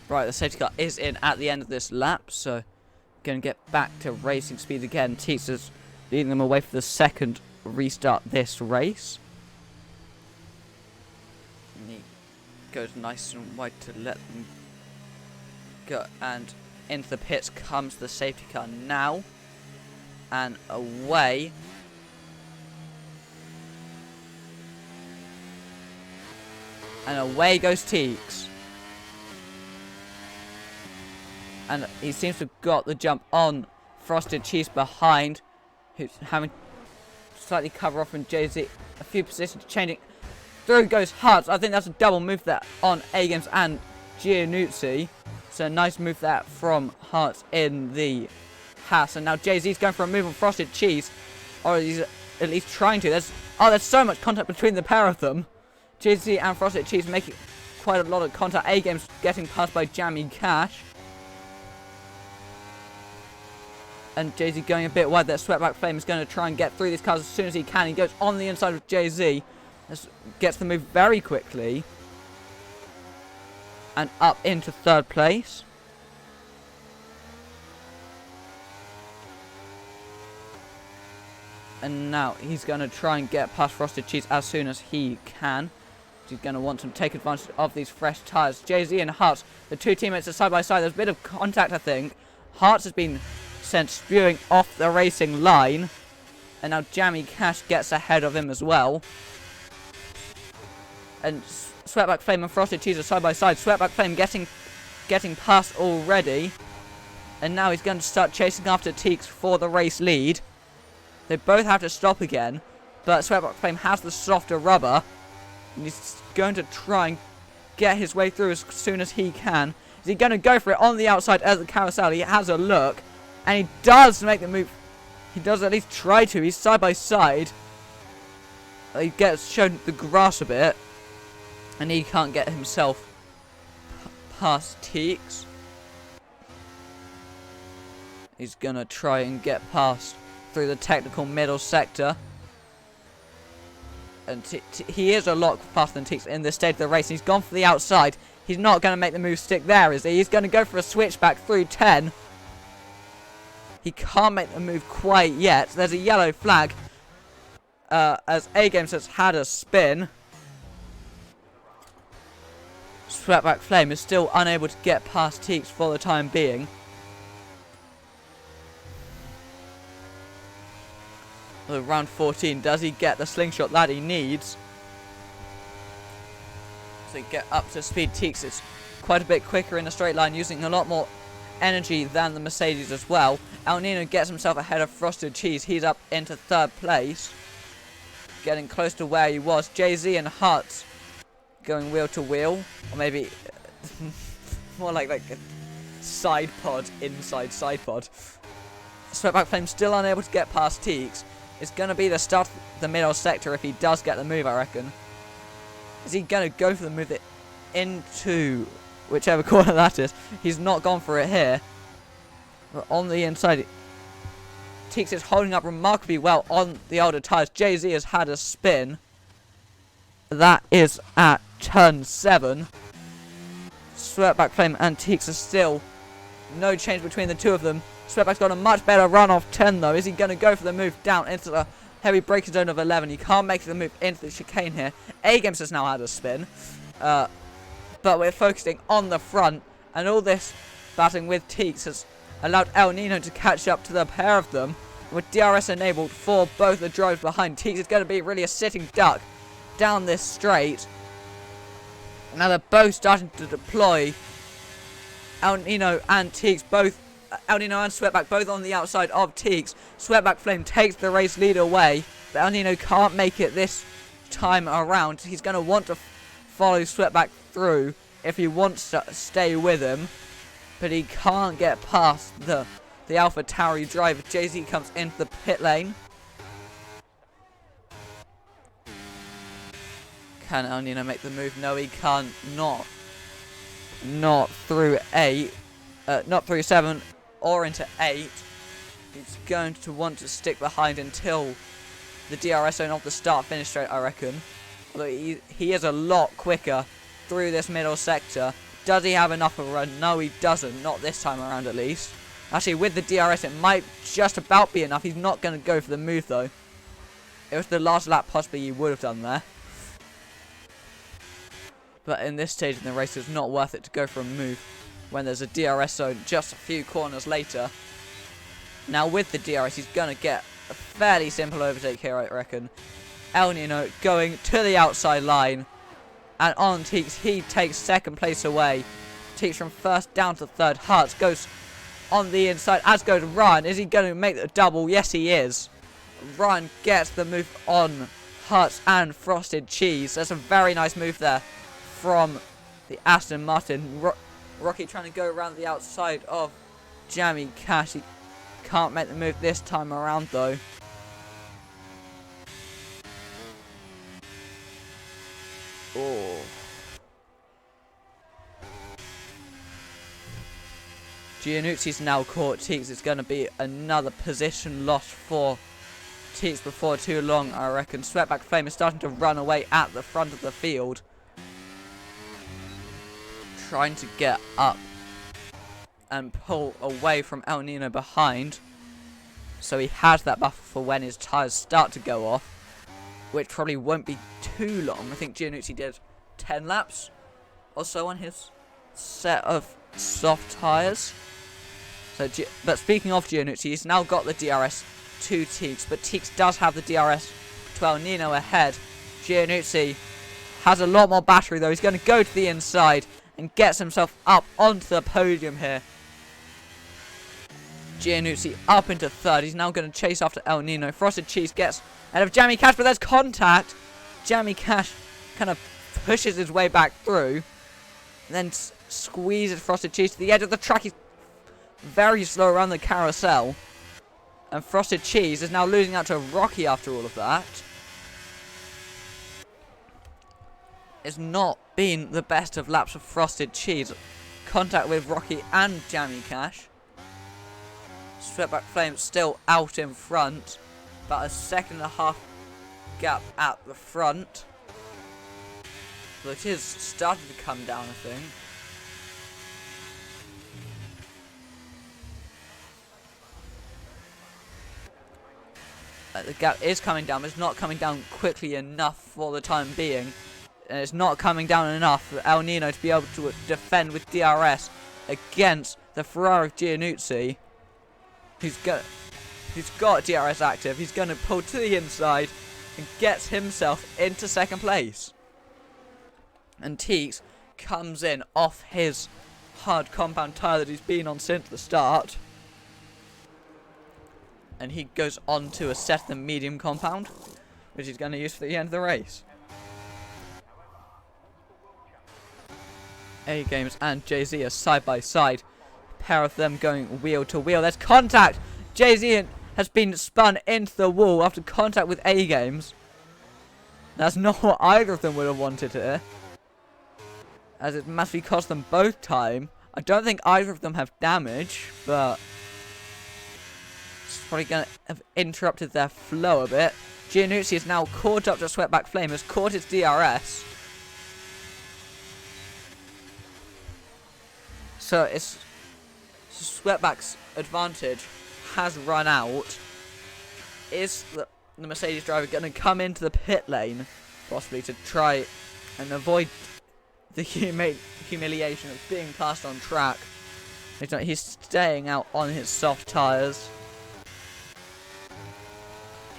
Right, the safety car is in at the end of this lap, so going to get back to racing speed again. Teaser's leading them away for the second restart this race. And he goes nice and wide to let them go, and into the pits comes the safety car now, and away. And away goes Teeks. And he seems to have got the jump on Frosted Cheese behind, who's having slightly cover off from Jay-Z. A few positions changing. Through goes Hart. I think that's a double move there on A-Games and Giannuzzi. So a nice move there from Hart in the Haas. And now Jay-Z's going for a move on Frosted Cheese. Or he's at least trying to. There's so much contact between the pair of them. Jay-Z and Frosted Cheese making quite a lot of contact. A-Games getting passed by Jamie Cash. And Jay-Z going a bit wide there. Sweatback Flame is going to try and get through these cars as soon as he can. He goes on the inside of Jay-Z. Gets the move very quickly. And up into third place. And now he's going to try and get past Frosted Cheese as soon as he can. He's going to want to take advantage of these fresh tyres. Jay-Z and Hart, the two teammates are side by side. There's a bit of contact, I think. Hart has been sent spewing off the racing line. And now Jammy Cash gets ahead of him as well. And Sweatback Flame and Frosted Cheese are side by side. Sweatback Flame getting past already. And now he's going to start chasing after Teeks for the race lead. They both have to stop again. But Sweatback Flame has the softer rubber. And he's going to try and get his way through as soon as he can. Is he going to go for it on the outside as the carousel? He has a look. And he does make the move. He does at least try to. He's side by side. He gets shown the grass a bit. And he can't get himself past Teeks. He's going to try and get past through the technical middle sector. And he is a lot faster than Teeks in this stage of the race. He's gone for the outside. He's not going to make the move stick there, is he? He's going to go for a switchback through 10. He can't make the move quite yet. There's a yellow flag as A-Games has had a spin. Sweatback Flame is still unable to get past Teeks for the time being. So round 14, does he get the slingshot that he needs? So get up to speed. Teeks is quite a bit quicker in a straight line, using a lot more energy than the Mercedes as well. El Nino gets himself ahead of Frosted Cheese. He's up into third place, getting close to where he was. Jay-Z and Hutz going wheel to wheel, or maybe more like a side pod inside side pod. Sweatback Flame still unable to get past Teeks. It's going to be the start of the middle sector if he does get the move, I reckon. Is he going to go for the move into whichever corner that is? He's not gone for it here. But on the inside, Teeks is holding up remarkably well on the older tyres. Jay-Z has had a spin. That is at turn 7. Sweatback Flame and Teeks are still no change between the two of them. Sweatback's got a much better run off 10 though. Is he going to go for the move down into the heavy braking zone of 11? He can't make the move into the chicane here. A-Games has now had a spin. But we're focusing on the front. And all this battling with Teeks has allowed El Nino to catch up to the pair of them. With DRS enabled for both the drivers behind, Teeks is going to be really a sitting duck down this straight. Now they're both starting to deploy. El Nino and Teeks both. El Nino and Sweatback both on the outside of Teeks. Sweatback Flame takes the race lead away, but El Nino can't make it this time around. He's going to want to follow Sweatback through if he wants to stay with him, but he can't get past the Alpha Tauri driver. Jay-Z comes into the pit lane. Can El Nino make the move? No, he can't. Not through 8. Not through 7 or into 8. He's going to want to stick behind until the DRS zone of the start-finish straight, I reckon. Although he is a lot quicker through this middle sector. Does he have enough of a run? No, he doesn't. Not this time around, at least. Actually, with the DRS, it might just about be enough. He's not going to go for the move, though. It was the last lap possibly he would have done there. But in this stage in the race, it's not worth it to go for a move when there's a DRS zone just a few corners later. Now with the DRS, he's going to get a fairly simple overtake here, I reckon. El Nino going to the outside line. And on Teeks, he takes second place away. Teeks from first down to third. Hutz goes on the inside, as goes Ryan. Is he going to make the double? Yes, he is. Ryan gets the move on Hutz and Frosted Cheese. That's a very nice move there from the Aston Martin. Rocky trying to go around the outside of Jammy Cash. He can't make the move this time around, though. Oh. Giannuzzi's now caught Teeks. It's going to be another position loss for Teeks before too long, I reckon. Sweatback Flame is starting to run away at the front of the field, trying to get up and pull away from El Nino behind, so he has that buffer for when his tyres start to go off, which probably won't be too long. I think Giannuzzi did 10 laps or so on his set of soft tyres. But speaking of Giannucci, he's now got the DRS to Teeks, but Teeks does have the DRS to El Nino ahead. Giannucci has a lot more battery though. He's going to go to the inside and gets himself up onto the podium here. Giannucci up into third. He's now going to chase after El Nino. Frosted Cheese gets ahead of Jamie Cash, but there's contact. Jamie Cash kind of pushes his way back through, then squeezes Frosted Cheese to the edge of the track. He's very slow around the carousel, and Frosted Cheese is now losing out to Rocky after all of that. It's not been the best of laps for Frosted Cheese. Contact with Rocky and Jamie Cash. Sweatback Flame still out in front, about a 1.5 second gap at the front. But it is starting to come down, I think. The gap is coming down, but it's not coming down quickly enough for the time being. And it's not coming down enough for El Nino to be able to defend with DRS against the Ferrari of Giannucci, who's got DRS active. He's going to pull to the inside and gets himself into second place. And Teeks comes in off his hard compound tyre that he's been on since the start. And he goes on to a set of the medium compound, which he's going to use for the end of the race. A Games and Jay-Z are side by side. A pair of them going wheel to wheel. There's contact! Jay-Z has been spun into the wall after contact with A Games. That's not what either of them would have wanted here, as it massively cost them both time. I don't think either of them have damage, but it's probably going to have interrupted their flow a bit. Giannucci is now caught up to Sweatback Flame, has caught his DRS. So it's Sweatback's advantage has run out. Is the Mercedes driver going to come into the pit lane, possibly to try and avoid the humiliation of being passed on track? He's staying out on his soft tyres.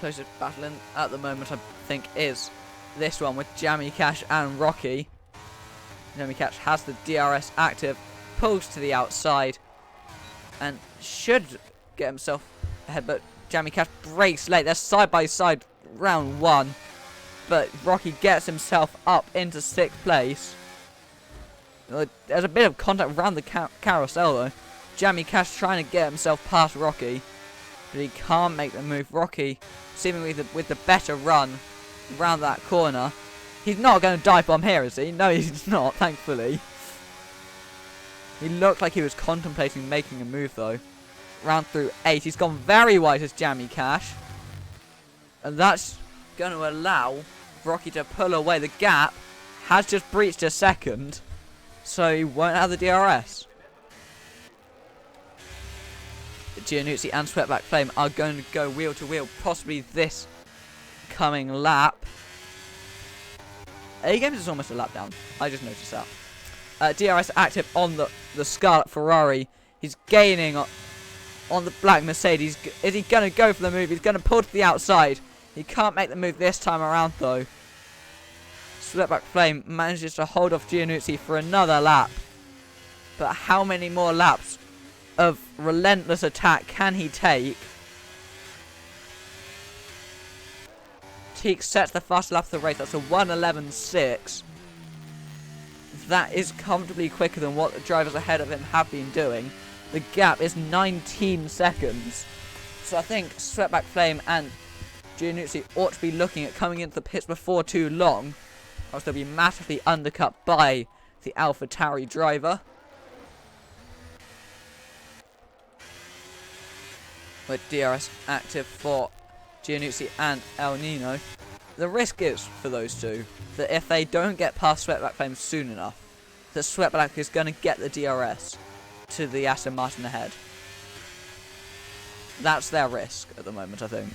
Closest battle at the moment, I think, is this one with Jamie Cash and Rocky. Jamie Cash has the DRS active, pulls to the outside, and should get himself ahead, but Jamie Cash breaks late. They're side by side round one, but Rocky gets himself up into 6th place. There's a bit of contact around the carousel though. Jamie Cash trying to get himself past Rocky, but he can't make the move. Rocky, seemingly with the better run around that corner. He's not going to dive bomb here, is he? No, he's not, thankfully. He looked like he was contemplating making a move though. Round through 8, he's gone very wide as Jamie Cash, and that's going to allow Rocky to pull away. The gap has just breached a second, so he won't have the DRS. Giannucci and Sweatback Flame are going to go wheel to wheel, possibly this coming lap. A-Games is almost a lap down. I just noticed that. DRS active on the Scarlet Ferrari. He's gaining on the black Mercedes. Is he going to go for the move? He's going to pull to the outside. He can't make the move this time around though. Sweatback Flame manages to hold off Giannucci for another lap. But how many more laps of relentless attack can he take? Teeks sets the fastest lap of the race. That's a 1:11.6. That is comfortably quicker than what the drivers ahead of him have been doing. The gap is 19 seconds. So I think Sweatback Flame and Giannucci ought to be looking at coming into the pits before too long, or else they'll be massively undercut by the AlphaTauri driver. With DRS active for Giannucci and El Nino. The risk is, for those two, that if they don't get past Sweatback Flame soon enough, that Sweatback is going to get the DRS to the Aston Martin ahead. That's their risk at the moment, I think.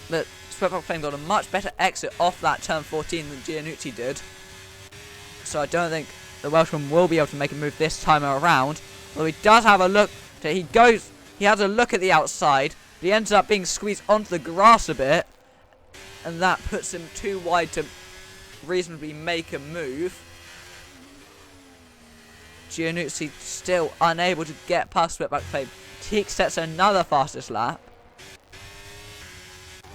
But Sweatback Flame got a much better exit off that turn 14 than Giannucci did. So I don't think the Welshman will be able to make a move this time around. Although he does have a look. He has a look at the outside. But he ends up being squeezed onto the grass a bit. And that puts him too wide to reasonably make a move. Giannuzzi still unable to get past Sweatback Flame. Teak sets another fastest lap.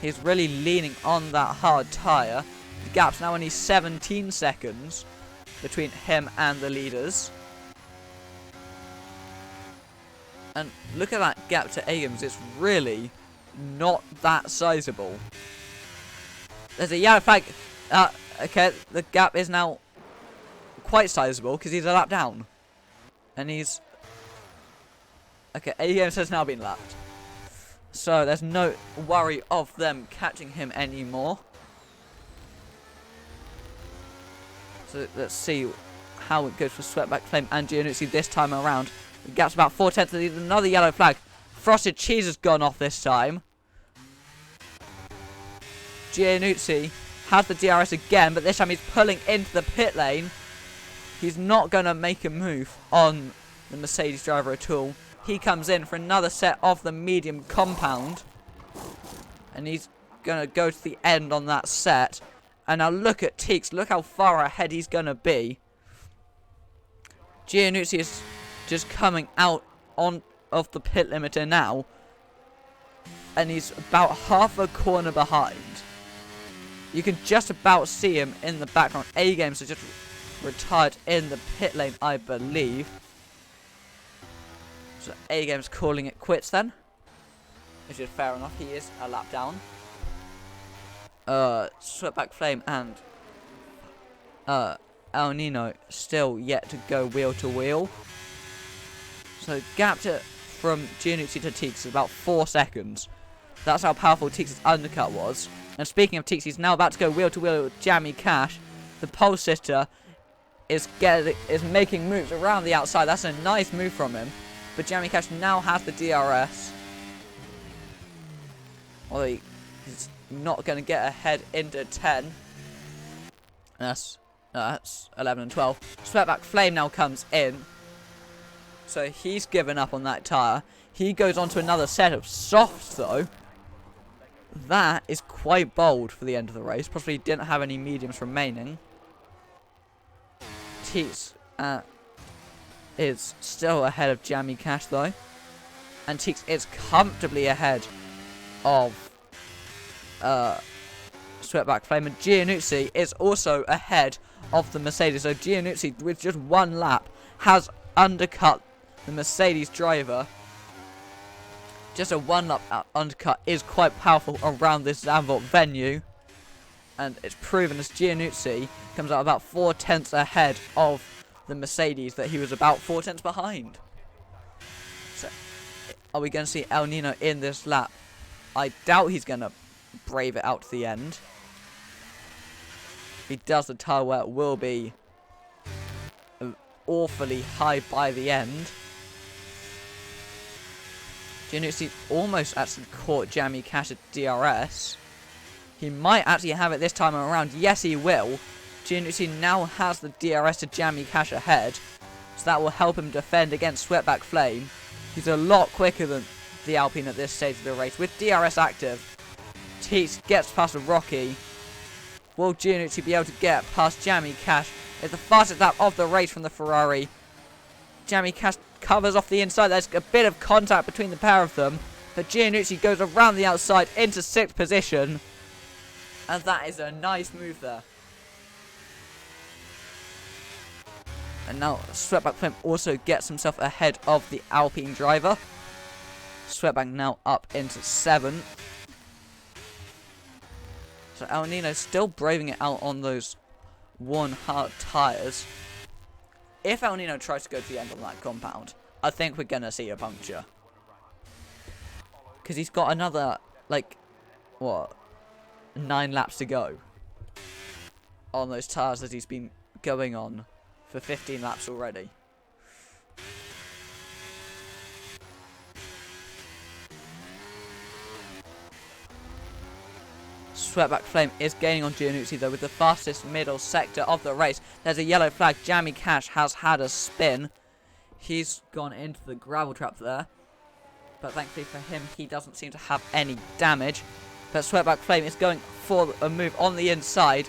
He's really leaning on that hard tyre. The gap's now only 17 seconds between him and the leaders. And look at that gap to Agams. It's really not that sizable. There's a yellow flag. Okay, the gap is now quite sizable because he's a lap down. And he's... Okay, Agams has now been lapped. So there's no worry of them catching him anymore. So let's see how it goes for Sweatback Flame and Giannuzzi this time around. The gap's about 4/10. There's another yellow flag. Frosted Cheese has gone off this time. Giannuzzi has the DRS again, but this time he's pulling into the pit lane. He's not going to make a move on the Mercedes driver at all. He comes in for another set of the medium compound. And he's going to go to the end on that set. And now look at Teeks. Look how far ahead he's going to be. Giannuzzi is just coming out of the pit limiter now. And he's about half a corner behind. You can just about see him in the background. A-Games has just retired in the pit lane, I believe. So A-Game's calling it quits then. Which is fair enough. He is a lap down. Sweatback Flame and El Nino still yet to go wheel to wheel. So gap from Giannuzzi to Teeks is about 4 seconds. That's how powerful Teeks' undercut was. And speaking of Teeks, he's now about to go wheel to wheel with Jamie Cash. The pole sitter is making moves around the outside. That's a nice move from him. But Jamie Cash now has the DRS. Although he's not going to get ahead into 10. That's 11 and 12. Sweatback Flame now comes in. So he's given up on that tyre. He goes on to another set of softs though. That is quite bold for the end of the race. Possibly didn't have any mediums remaining. Teeks is still ahead of Jamie Cash though. And Teeks is comfortably ahead of Sweatback Flame. And Giannuzzi is also ahead of the Mercedes. So Giannuzzi, with just one lap, has undercut the Mercedes driver. Just a one-lap undercut is quite powerful around this Zandvoort venue. And it's proven as Giannuzzi comes out about 4/10 ahead of the Mercedes that he was about 4/10 behind. So, are we going to see El Nino in this lap? I doubt he's going to brave it out to the end. If he does, the tyre wear will be awfully high by the end. Giannuzzi almost actually caught Jamie Cash at DRS. He might actually have it this time around. Yes, he will. Giannuzzi now has the DRS to Jamie Cash ahead. So that will help him defend against Sweatback Flame. He's a lot quicker than the Alpine at this stage of the race. With DRS active, Teeks gets past Rocky. Will Giannuzzi be able to get past Jamie Cash? It's the fastest lap of the race from the Ferrari. Jamie Cash covers off the inside. There's a bit of contact between the pair of them. But Giannuzzi goes around the outside into 6th position. And that is a nice move there. And now Sweatback Flame also gets himself ahead of the Alpine driver. Sweatback now up into 7th. So El Nino still braving it out on those worn hard tyres. If El Nino tries to go to the end on that compound, I think we're going to see a puncture. Because he's got another, 9 laps to go on those tyres that he's been going on for 15 laps already. Sweatback Flame is gaining on Giannuzzi though with the fastest middle sector of the race. There's a yellow flag. Jammy Cash has had a spin. He's gone into the gravel trap there. But thankfully for him, he doesn't seem to have any damage. But Sweatback Flame is going for a move on the inside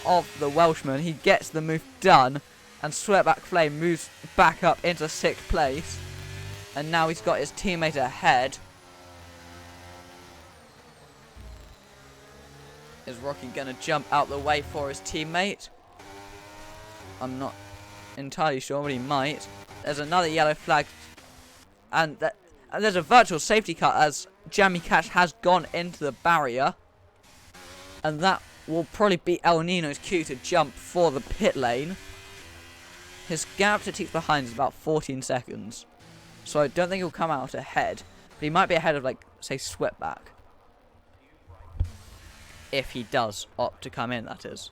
of the Welshman. He gets the move done. And Sweatback Flame moves back up into 6th place. And now he's got his teammate ahead. Is Rocky going to jump out the way for his teammate? I'm not entirely sure, but he might. There's another yellow flag. And there's a virtual safety car as Jammy Cash has gone into the barrier. And that will probably be El Nino's cue to jump for the pit lane. His gap to Teeks behind is about 14 seconds. So I don't think he'll come out ahead. But he might be ahead of, like, say, Sweatback. If he does opt to come in, that is.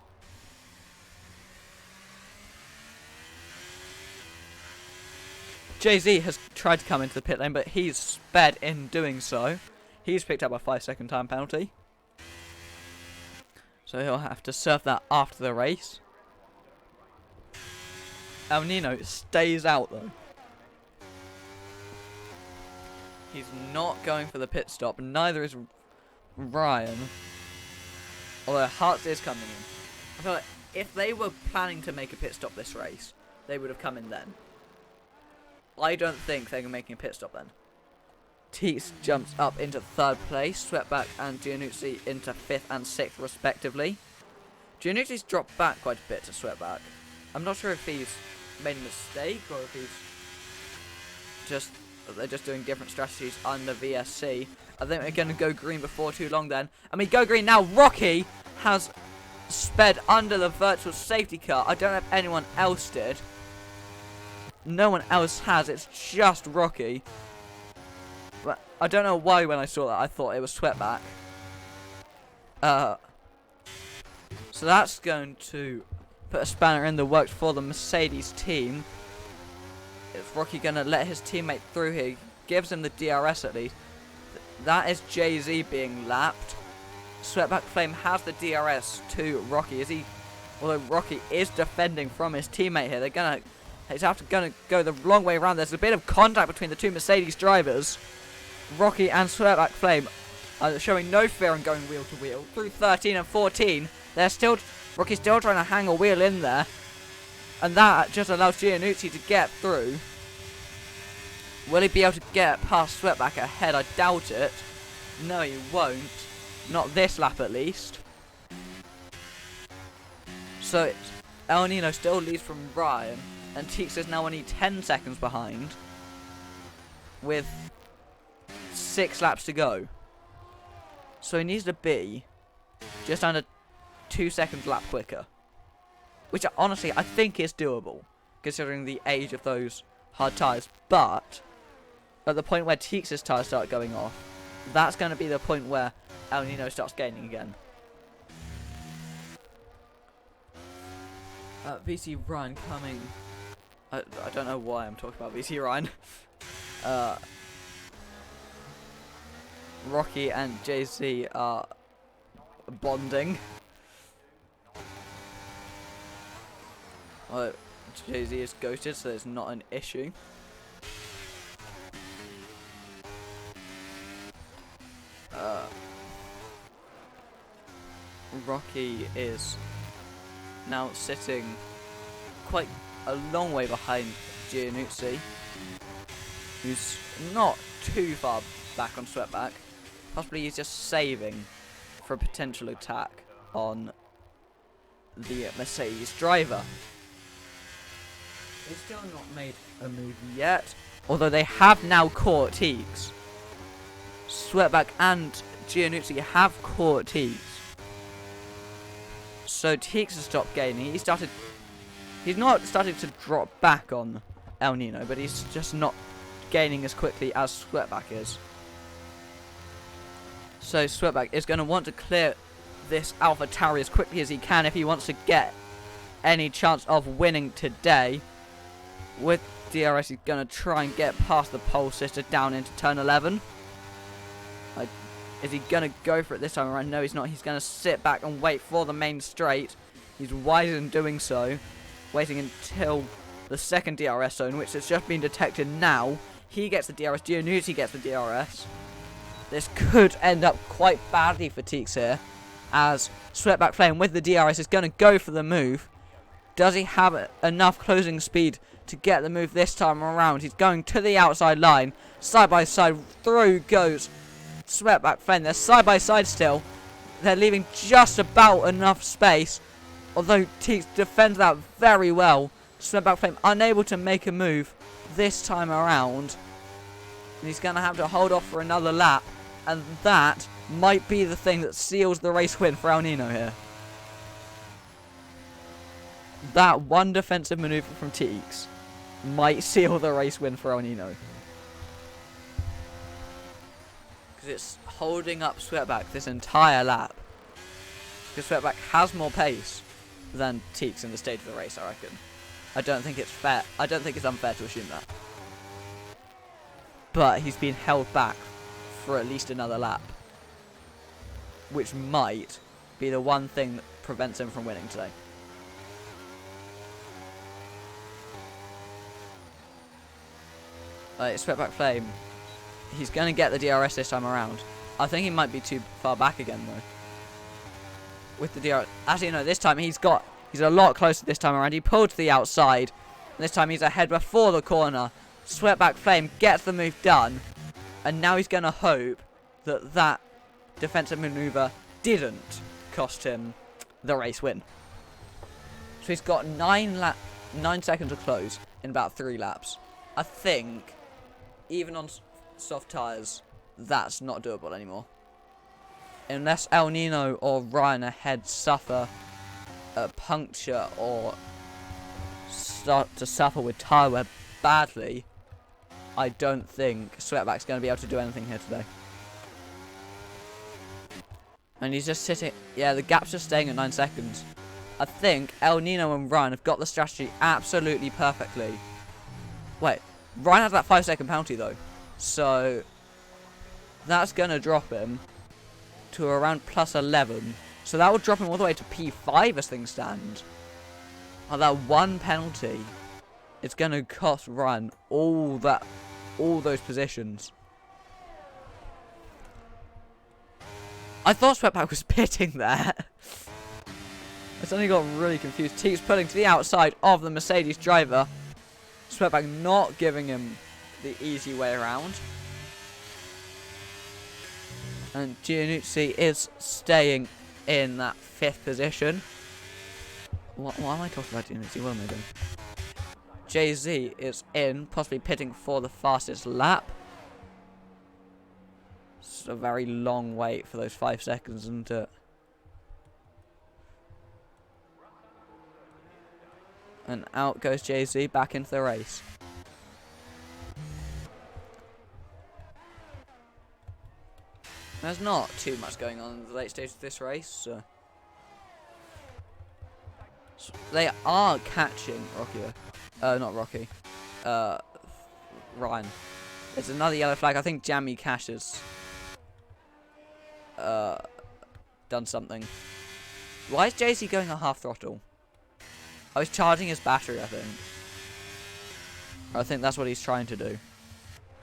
Jay-Z has tried to come into the pit lane, but he's sped in doing so. He's picked up a 5-second time penalty. So he'll have to serve that after the race. El Nino stays out though. He's not going for the pit stop, neither is Ryan. Although Hearts is coming in. I feel like if they were planning to make a pit stop this race, they would have come in then. I don't think they're making a pit stop then. Teeks jumps up into 3rd place. Sweatback and Giannuzzi into 5th and 6th respectively. Giannuzzi's dropped back quite a bit to Sweatback. I'm not sure if he's made a mistake or if they're just doing different strategies under VSC. I think we're going to go green before too long then. And we go green now. Rocky has sped under the virtual safety car. I don't know if anyone else did. No one else has. It's just Rocky. But I don't know why when I saw that I thought it was Sweatback. So that's going to put a spanner in the works for the Mercedes team. Is Rocky going to let his teammate through here? Gives him the DRS at least. That is Jay-Z being lapped. Sweatback Flame has the DRS to Rocky. Although Rocky is defending from his teammate here. He's gonna go the long way around. There's a bit of contact between the two Mercedes drivers. Rocky and Sweatback Flame are showing no fear in going wheel to wheel. Through 13 and 14, Rocky's still trying to hang a wheel in there. And that just allows Giannuzzi to get through. Will he be able to get past Sweatback ahead? I doubt it. No, he won't. Not this lap, at least. So, El Nino still leads from Ryan. And Teeks is now only 10 seconds behind. With 6 laps to go. So he needs to be just under 2 seconds lap quicker. Which, honestly, I think is doable. Considering the age of those hard tyres. But at the point where Teeks' tyres start going off, that's going to be the point where El Nino starts gaining again. VC Ryan coming. I don't know why I'm talking about VC Ryan. Rocky and Jay-Z are bonding. Jay-Z is ghosted, so it's not an issue. Rocky is now sitting quite a long way behind Giannuzzi, who's not too far back on Sweatback. Possibly he's just saving for a potential attack on the Mercedes driver. They've still not made a move yet, although they have now caught Teeks. Sweatback and Giannuzzi have caught Teeks. So Teeks has stopped gaining. He's not started to drop back on El Nino, but he's just not gaining as quickly as Sweatback is. So Sweatback is going to want to clear this AlphaTauri as quickly as he can if he wants to get any chance of winning today. With DRS, he's going to try and get past the pole sister down into turn 11. I Is he going to go for it this time around? No, he's not. He's going to sit back and wait for the main straight. He's wise in doing so. Waiting until the second DRS zone, which has just been detected now. He gets the DRS. Giannuzzi gets the DRS. This could end up quite badly for Teeks here, as Sweatback Flame with the DRS is going to go for the move. Does he have enough closing speed to get the move this time around? He's going to the outside line. Side by side, through goes Sweatback Flame. They're side by side still. They're leaving just about enough space, although Teeks defends that very well. Sweatback Flame unable to make a move this time around. And he's going to have to hold off for another lap. And that might be the thing that seals the race win for El Nino here. That one defensive maneuver from Teeks might seal the race win for El Nino. Because it's holding up Sweatback this entire lap. Because Sweatback has more pace than Teeks in the stage of the race, I reckon. I don't think it's fair. I don't think it's unfair to assume that. But he's been held back for at least another lap, which might be the one thing that prevents him from winning today. Sweatback Flame, he's going to get the DRS this time around. I think he might be too far back again though. With the DRS, actually no, this time he's a lot closer this time around. He pulled to the outside. And this time he's ahead before the corner. Sweatback Flame gets the move done. And now he's going to hope that that defensive maneuver didn't cost him the race win. So he's got 9 seconds to close in about 3 laps. I think, even on soft tyres, that's not doable anymore. Unless El Nino or Ryan ahead suffer a puncture or start to suffer with tyre wear badly, I don't think Sweatback's going to be able to do anything here today. And he's just sitting. Yeah, the gap's just staying at 9 seconds. I think El Nino and Ryan have got the strategy absolutely perfectly. Wait, Ryan has that 5-second penalty though. So that's going to drop him to around plus 11. So that will drop him all the way to P5 as things stand. Oh, that one penalty is going to cost Ryan all those positions. I thought Sweatback was pitting there. I suddenly got really confused. Teeks pulling to the outside of the Mercedes driver. Sweatback not giving him the easy way around. And Giannuzzi is staying in that 5th position. Why am I talking about Giannuzzi? What am I doing? Jay-Z is in, possibly pitting for the fastest lap. It's a very long wait for those 5 seconds, isn't it? And out goes Jay-Z back into the race. There's not too much going on in the late stage of this race. So they are catching Rocky. Not Rocky. Ryan. There's another yellow flag. I think Jamie Cash has done something. Why is Jay-Z going at half throttle? Oh, he's charging his battery, I think. I think that's what he's trying to do.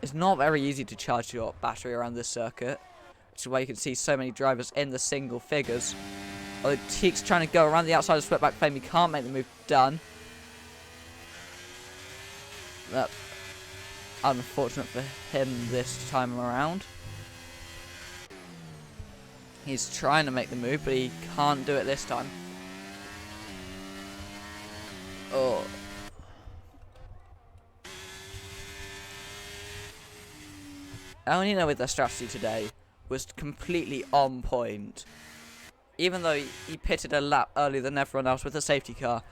It's not very easy to charge your battery around this circuit, which is why you can see so many drivers in the single figures. Although Teeks trying to go around the outside of Sweatback Flame, he can't make the move done. That's unfortunate for him this time around. He's trying to make the move, but he can't do it this time. Oh. El Nino with their strategy today was completely on point. Even though he pitted a lap earlier than everyone else with a safety car,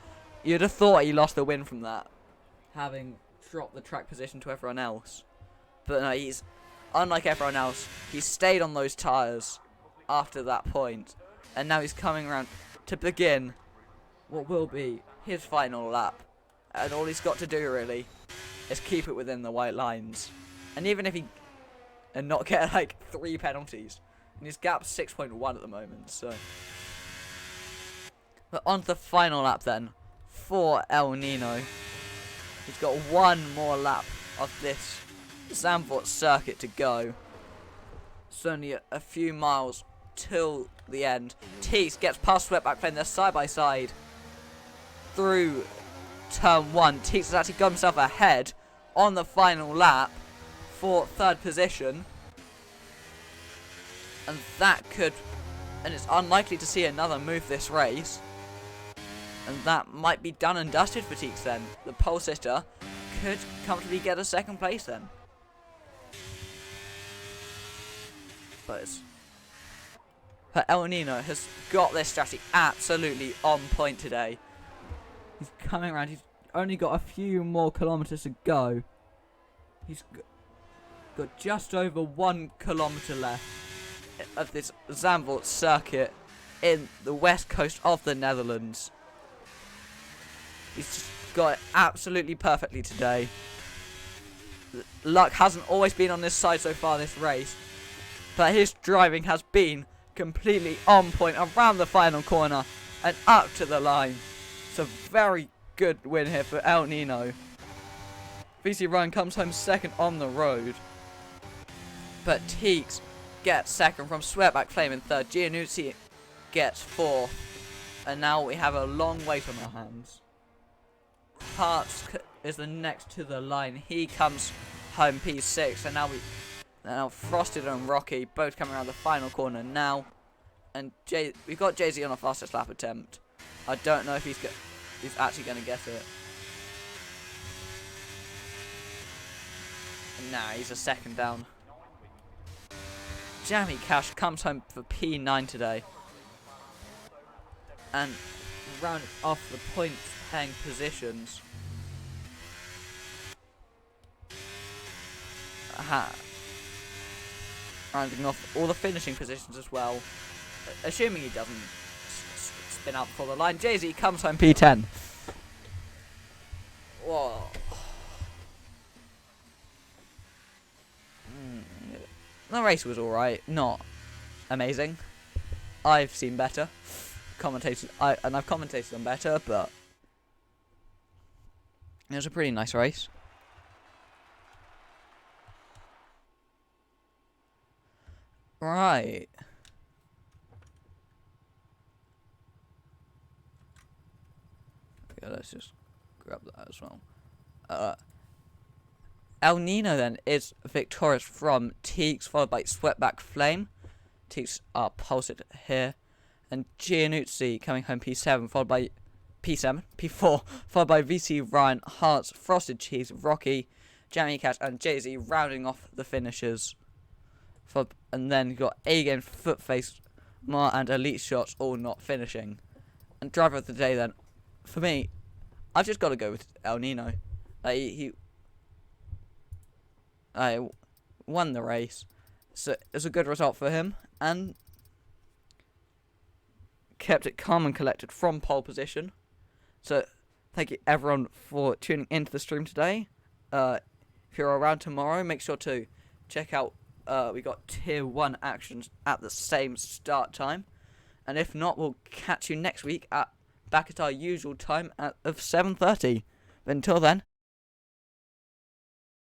you'd have thought he lost the win from that, having dropped the track position to everyone else. But no, he's, unlike everyone else, he stayed on those tyres after that point, and now he's coming around to begin what will be his final lap. And all he's got to do really is keep it within the white lines. And even if he... and not get like 3 penalties. And his gap's 6.1 at the moment, so. But on to the final lap then, for El Nino. He's got one more lap of this Zandvoort circuit to go. It's only a few miles till the end. Teeks gets past Sweatback playing their side by side through turn 1. Teeks has actually got himself ahead on the final lap for 3rd position. And it's unlikely to see another move this race. And that might be done and dusted for Teeks then. The pole sitter could comfortably get a 2nd place then. But El Nino has got this strategy absolutely on point today. He's coming around. He's only got a few more kilometers to go. He's got just over 1 kilometer left of this Zandvoort circuit in the west coast of the Netherlands. He's just got it absolutely perfectly today. Luck hasn't always been on this side so far this race, but his driving has been completely on point around the final corner and up to the line. It's a very good win here for El Nino. VC Ryan comes home 2nd on the road, but Teeks gets 2nd from Sweatback Flame in 3rd. Giannuzzi gets 4th, and now we have a long wait on our hands. Hartz is the next to the line. He comes home P6, and now Frosted and Rocky both coming around the final corner now. And we've got Jay-Z on a fastest lap attempt. I don't know if he's actually going to get it. Nah, he's a 2nd down. Jamie Cash comes home for P9 today. And rounded off the points paying positions. Rounding off all the finishing positions as well. Assuming he doesn't spin out before the line. Jay-Z comes home P10. Whoa. The race was alright, not amazing. I've seen better. I've commentated on better, but it was a pretty nice race. Right. Okay, let's just grab that as well. El Nino then is victorious from Teeks, followed by Sweatback Flame. Teeks are posted here. And Giannuzzi coming home P7, followed by P4, followed by VC Ryan, Hartz, Frosted Cheese, Rocky, Jamie Cash, and Jay-Z rounding off the finishers. And then you've got A-Game, Footface, Mar, and Elite Shots all not finishing. And driver of the day then, for me, I've just got to go with El Nino. He won the race, so it's a good result for him, and kept it calm and collected from pole position. So thank you everyone for tuning into the stream today. If you're around tomorrow, make sure to check out we got tier 1 actions at the same start time, and if not, we'll catch you next week back at our usual time of 7:30. But until then,